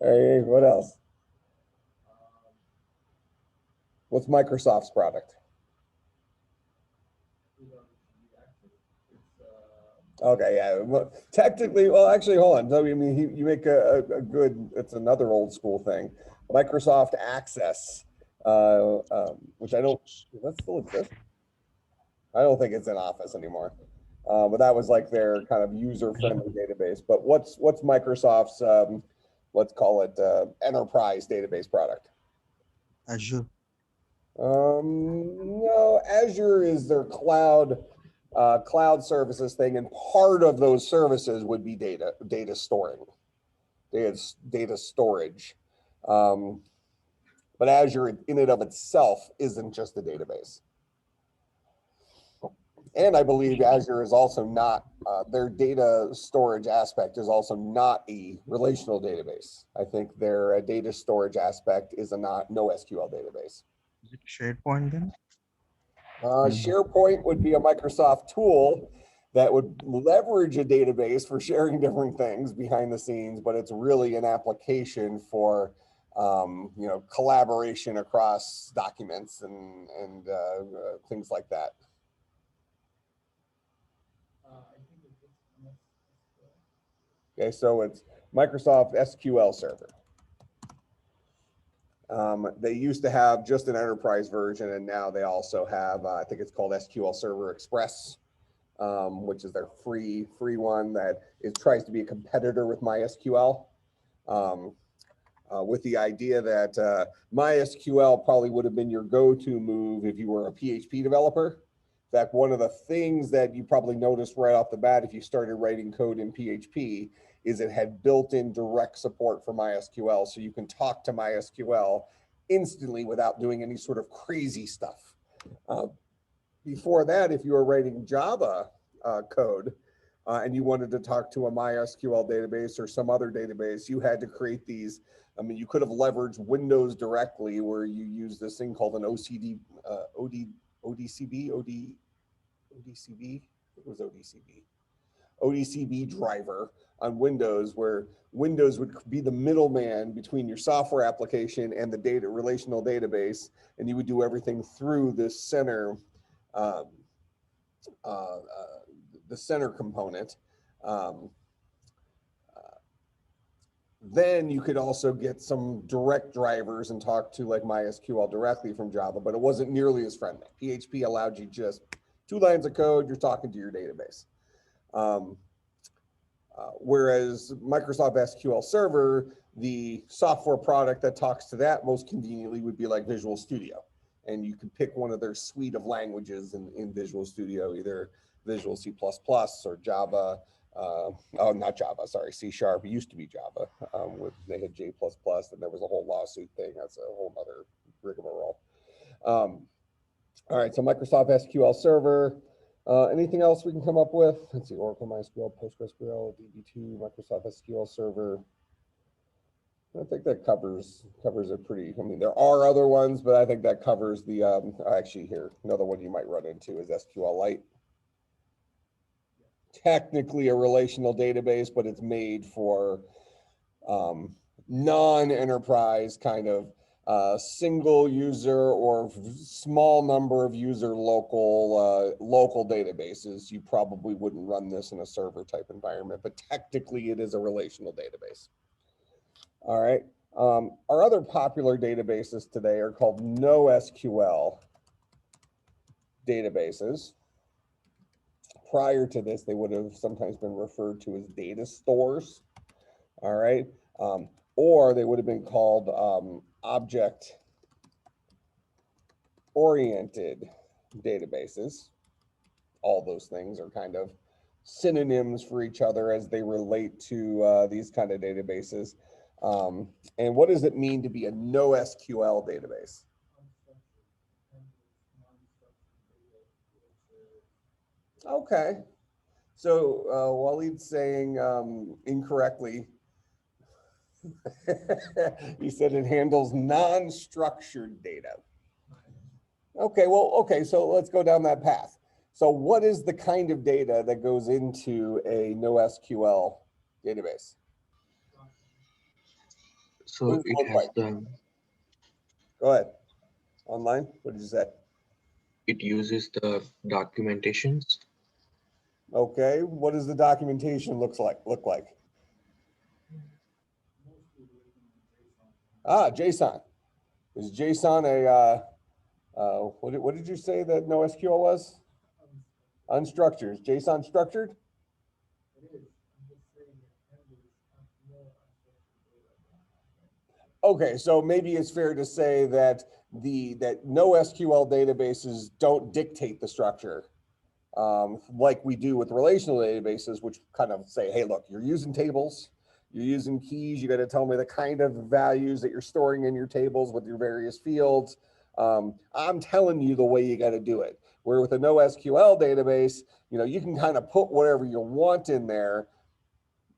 All right, what else? What's Microsoft's product? Okay, yeah. Well, technically, well, actually, hold on. I mean, you make a good. It's another old school thing. Microsoft Access, which I don't. Does that still exist? I don't think it's in Office anymore. But that was like their kind of user-friendly database. But what's Microsoft's let's call it enterprise database product? Azure. No, Azure is their cloud services thing, and part of those services would be data storage. But Azure in and of itself isn't just a database. And I believe Azure is also not, their data storage aspect is also not a relational database. I think their data storage aspect is a NoSQL database. Is it SharePoint then? SharePoint would be a Microsoft tool that would leverage a database for sharing different things behind the scenes, but it's really an application for collaboration across documents and things like that. Okay, so it's Microsoft SQL Server. They used to have just an enterprise version, and now they also have, I think it's called SQL Server Express, which is their free one that tries to be a competitor with MySQL, with the idea that MySQL probably would have been your go-to move if you were a PHP developer. In fact, one of the things that you probably noticed right off the bat if you started writing code in PHP is it had built-in direct support for MySQL, so you can talk to MySQL instantly without doing any sort of crazy stuff. Before that, if you were writing Java code and you wanted to talk to a MySQL database or some other database, you had to create these. I mean, you could have leveraged Windows directly, where you use this thing called an ODCB. It was ODCB driver on Windows, where Windows would be the middleman between your software application and the relational database, and you would do everything through this center, the center component. Um, Then you could also get some direct drivers and talk to like MySQL directly from Java, but it wasn't nearly as friendly. PHP allowed you just 2 lines of code, you're talking to your database. Whereas Microsoft SQL Server, the software product that talks to that most conveniently would be like Visual Studio. And you can pick one of their suite of languages in Visual Studio, either Visual C++ or Java. Oh, not Java, sorry, C#. It used to be Java. They had J++, and there was a whole lawsuit thing. That's a whole other rigmarole. All right, so Microsoft SQL Server. Anything else we can come up with? Let's see, Oracle MySQL, PostgreSQL, DB2, Microsoft SQL Server. I think that covers it pretty. I mean, there are other ones, but I think that covers the. Actually, here another one you might run into is SQLite. Technically a relational database, but it's made for non-enterprise kind of single user or small number of user local databases. You probably wouldn't run this in a server type environment, but technically it is a relational database. All right. Our other popular databases today are called NoSQL databases. Prior to this, they would have sometimes been referred to as data stores. All right. Or they would have been called object-oriented databases. All those things are kind of synonyms for each other as they relate to these kind of databases. And what does it mean to be a NoSQL database? Okay. So Waleed's saying incorrectly. He said it handles non-structured data. Okay, well, okay, so let's go down that path. So what is the kind of data that goes into a NoSQL database? So What does it it look has like? the, Go ahead. Online, what did you say? it uses the documentations. Okay, what does the documentation look like? Ah, JSON. Is JSON a what did you say that NoSQL was? Unstructured. Is JSON structured? Okay, so maybe it's fair to say that that NoSQL databases don't dictate the structure like we do with relational databases, which kind of say, hey, look, you're using tables, you're using keys, you got to tell me the kind of values that you're storing in your tables with your various fields. I'm telling you the way you got to do it. Where with a NoSQL database, you can kind of put whatever you want in there.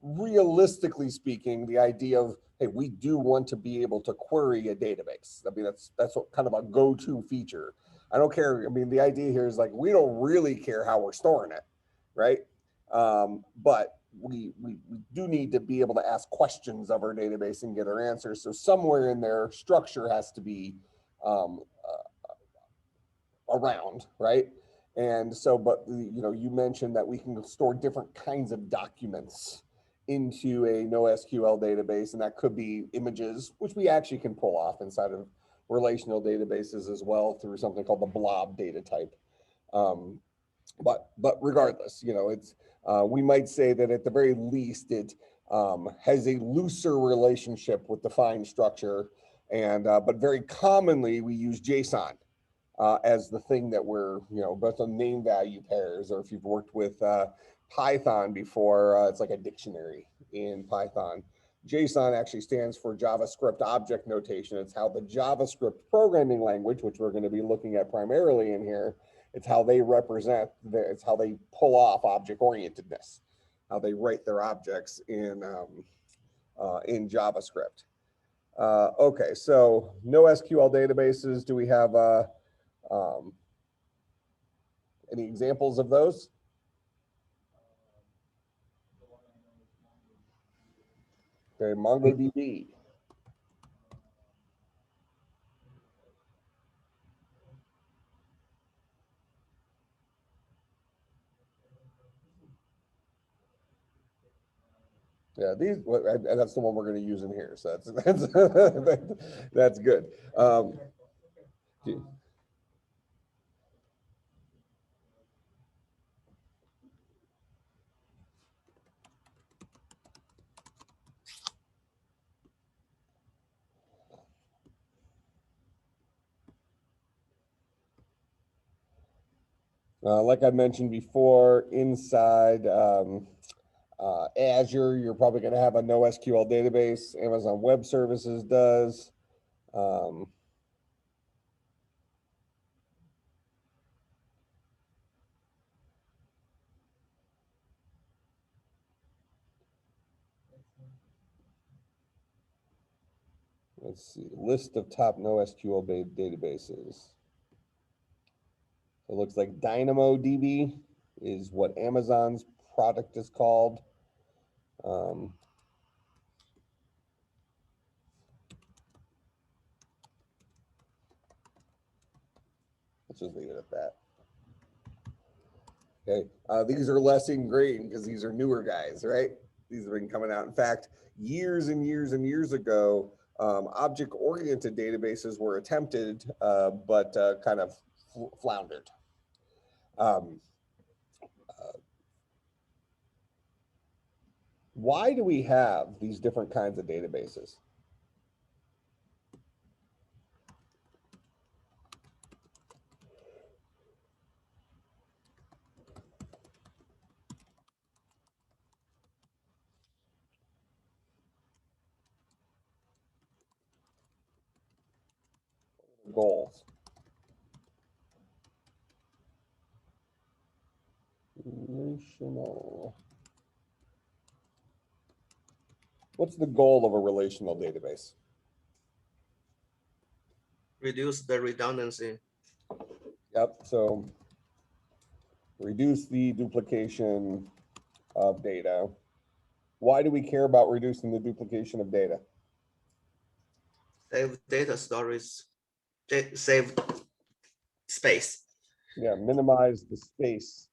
Realistically speaking, the idea of, hey, we do want to be able to query a database. I mean, that's what kind of a go-to feature. I don't care. I mean, the idea here is like, we don't really care how we're storing it, right? But we do need to be able to ask questions of our database and get our answers. So somewhere in there, structure has to be around, right? And so, but you mentioned that we can store different kinds of documents into a NoSQL database, and that could be images, which we actually can pull off inside of relational databases as well through something called the blob data type. But regardless, it's we might say that at the very least it has a looser relationship with defined structure, and but very commonly we use JSON as the thing that we're, both on name value pairs, or if you've worked with Python before, it's like a dictionary in Python. JSON actually stands for JavaScript Object Notation. It's how the JavaScript programming language, which we're going to be looking at primarily in here, it's how they represent, it's how they pull off object orientedness, how they write their objects in JavaScript. Okay, so NoSQL databases, do we have any examples of those? Okay, MongoDB. Yeah, and that's the one we're going to use in here. So that's good. Like I mentioned before, inside Azure, you're probably going to have a NoSQL database. Amazon Web Services does. Let's see, list of top NoSQL databases. It looks like DynamoDB is what Amazon's product is called. Let's just leave it at that. Okay, these are less ingrained because these are newer guys, right? These have been coming out. In fact, years and years and years ago, object-oriented databases were attempted, but kind of floundered. Why do we have these different kinds of databases? Goals. Relational. What's the goal of a relational database? Reduce the redundancy. Yep, so reduce the duplication of data. Why do we care about reducing the duplication of data? Save data storage, save space. Yeah, minimize the space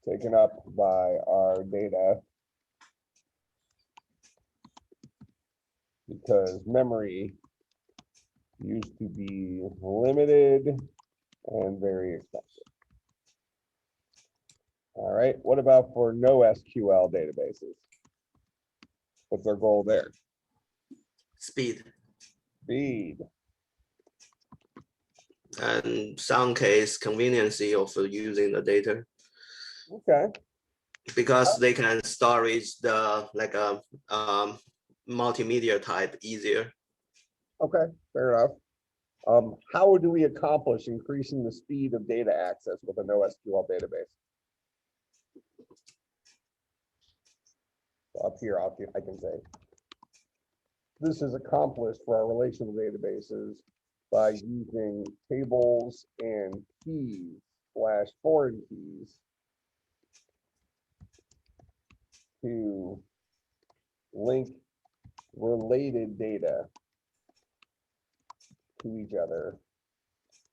taken up by our data because memory used to be limited and very expensive. All right, what about for NoSQL databases? What's their goal there? Speed. Speed. And some case conveniency of using the data. Okay. Because they can storage the like a multimedia type easier. Okay, fair enough. How do we accomplish increasing the speed of data access with a NoSQL database? So up here, I can say, this is accomplished for our relational databases by using tables and keys / foreign keys to link related data to each other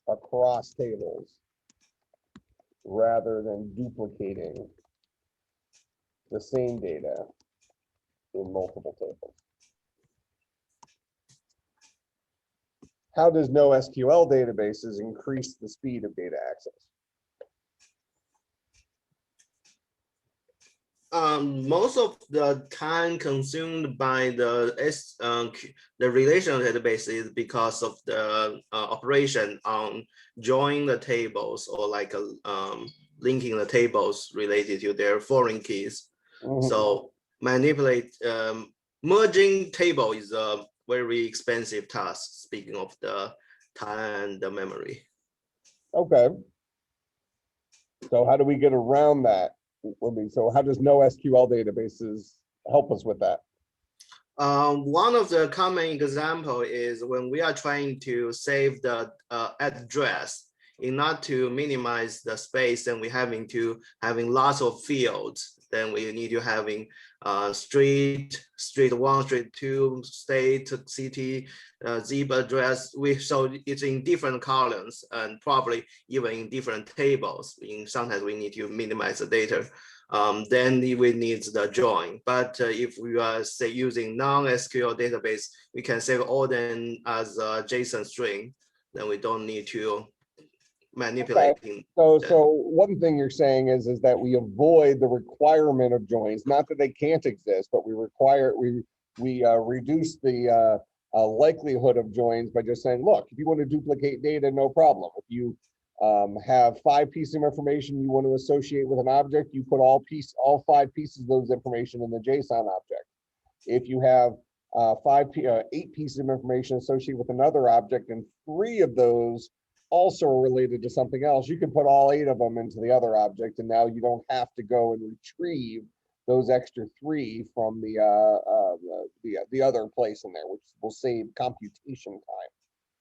across tables rather than duplicating the same data in multiple tables. How does NoSQL databases increase the speed of data access? Most of the time consumed by the relational database is because of the operation on joining the tables or like linking the tables related to their foreign keys. Mm-hmm. So manipulate merging table is a very expensive task. Speaking of the time and the memory. Okay. So how do we get around that? So how does NoSQL databases help us with that? One of the common example is when we are trying to save the address in order to minimize the space, and we're having lots of fields. Then we need to having street 1, street 2, state, city, zip address. So it's in different columns and probably even in different tables. Sometimes we need to minimize the data. then we need the join. But if we are say using non-SQL database, we can save all them as a JSON string. Then we don't need to manipulate. So one thing you're saying is that we avoid the requirement of joins, not that they can't exist, but we reduce the likelihood of joins by just saying, look, if you want to duplicate data, no problem. If you have 5 pieces of information you want to associate with an object, you put all 5 pieces of those information in the JSON object. If you have 8 pieces of information associated with another object and 3 of those also are related to something else, you can put all 8 of them into the other object, and now you don't have to go and retrieve those extra 3 from the other place in there, which will save computation time,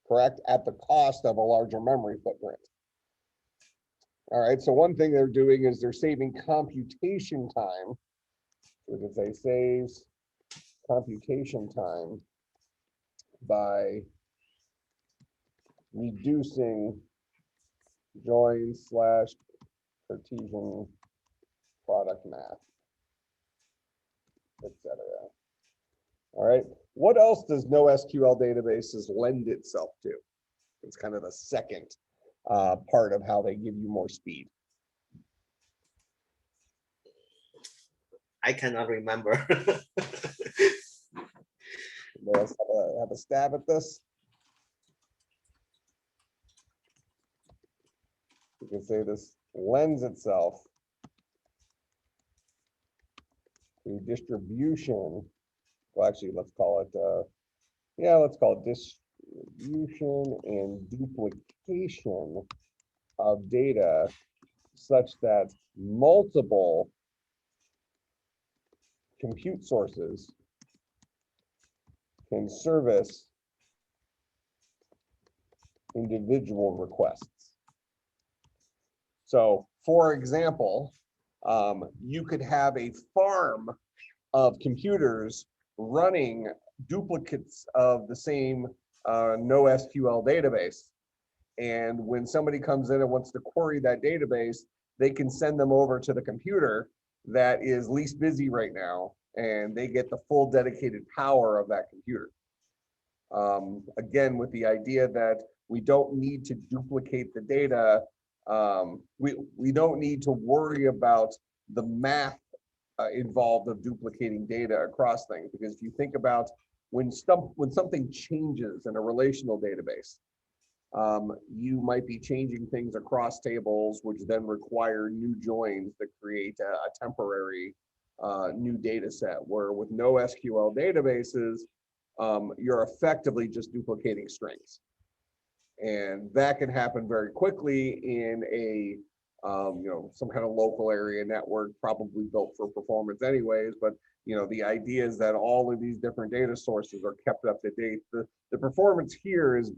correct? At the cost of a larger memory footprint. All right, so one thing they're doing is they're saving computation time. We can say saves computation time by reducing join / Cartesian product math, etc. All right, what else does NoSQL databases lend itself to? It's kind of the second part of how they give you more speed. I cannot remember. Let's have a stab at this. You can say this lends itself to distribution. Well, actually, let's call it, let's call it distribution and duplication of data such that multiple compute sources can service individual requests. So, for example, you could have a farm of computers running duplicates of the same NoSQL database. And when somebody comes in and wants to query that database, they can send them over to the computer that is least busy right now, and they get the full dedicated power of that computer. Again, with the idea that we don't need to duplicate the data, we don't need to worry about the math involved of duplicating data across things, because if you think about when something changes in a relational database, you might be changing things across tables, which then require new joins to create a temporary new data set, where with NoSQL databases, you're effectively just duplicating strings. And that can happen very quickly in a some kind of local area network, probably built for performance anyways. But the idea is that all of these different data sources are kept up to date. The performance here is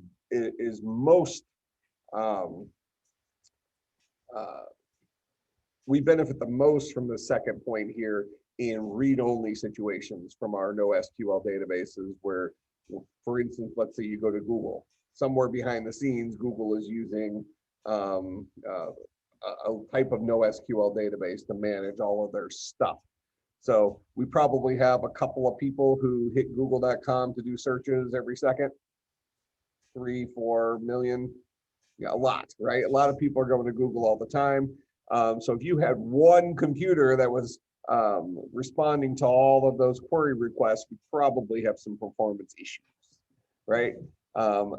most we benefit the most from the second point here in read-only situations from our NoSQL databases, where, for instance, let's say you go to Google. Somewhere behind the scenes, Google is using a type of NoSQL database to manage all of their stuff. So we probably have a couple of people who hit google.com to do searches every second. 3-4 million, a lot, right? A lot of people are going to Google all the time. So if you had one computer that was responding to all of those query requests, we probably have some performance issues, right?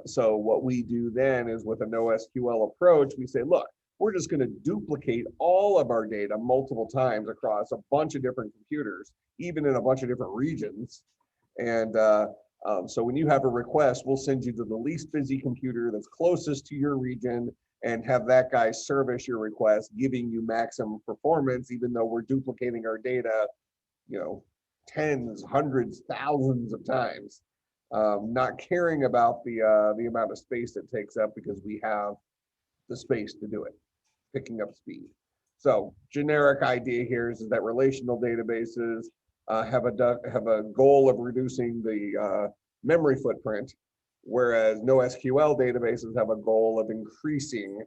So what we do then is, with a NoSQL approach, we say, look, we're just going to duplicate all of our data multiple times across a bunch of different computers, even in a bunch of different regions. And so when you have a request, we'll send you to the least busy computer that's closest to your region and have that guy service your request, giving you maximum performance, even though we're duplicating our data, tens, hundreds, thousands of times, not caring about the amount of space it takes up, because we have the space to do it, picking up speed. So generic idea here is that relational databases have a goal of reducing the memory footprint, whereas NoSQL databases have a goal of increasing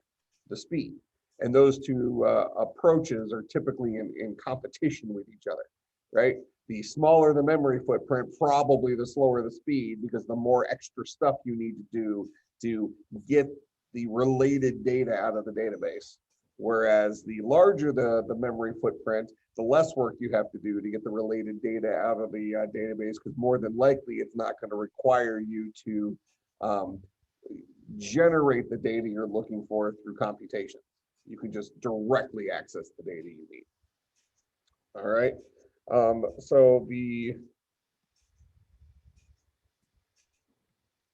the speed. And those two approaches are typically in competition with each other, right? The smaller the memory footprint, probably the slower the speed, because the more extra stuff you need to do to get the related data out of the database. Whereas the larger the memory footprint, the less work you have to do to get the related data out of the database, because more than likely it's not going to require you to generate the data you're looking for through computation. You can just directly access the data you need. All right. So the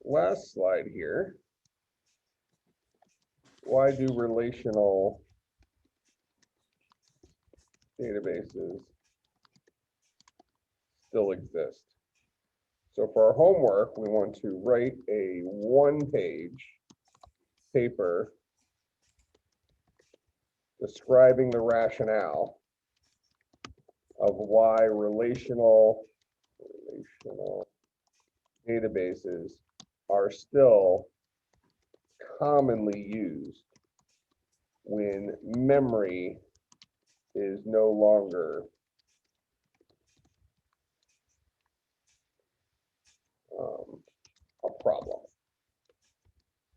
last slide here. Why do relational databases still exist? So for our homework, we want to write a one-page paper describing the rationale of why relational databases are still commonly used when memory is no longer a problem.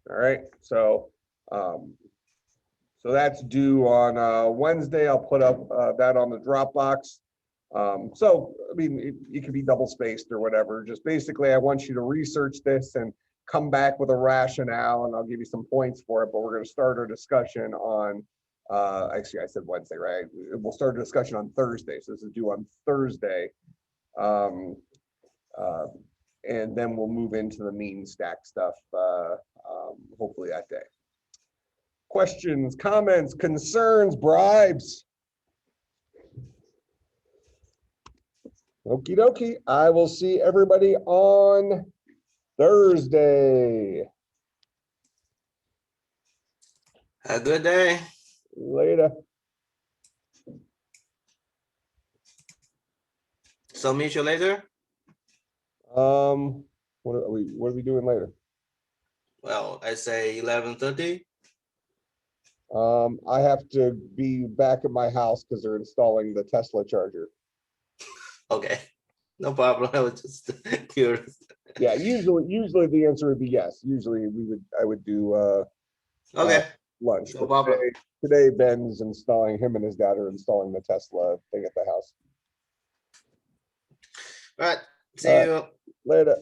All right, so so that's due on Wednesday. I'll put up that on the Dropbox. So I mean, it can be double spaced or whatever. Just basically, I want you to research this and come back with a rationale, and I'll give you some points for it. But we're going to start our discussion on. Actually, I said Wednesday, right? We'll start a discussion on Thursday. So this is due on Thursday. And then we'll move into the mean stack stuff, hopefully that day. Questions, comments, concerns, bribes? Okie dokie. I will see everybody on Thursday. Have a good day. Later. So meet you later. What are we doing later? Well, I say 11:30. I have to be back at my house because they're installing the Tesla charger. Okay, no problem. I was just curious. Yeah, usually the answer would be yes. Usually I would do Okay, lunch. no But problem. today Ben's installing, him and his dad are installing the Tesla thing at the house. All right, see All right. you. Later.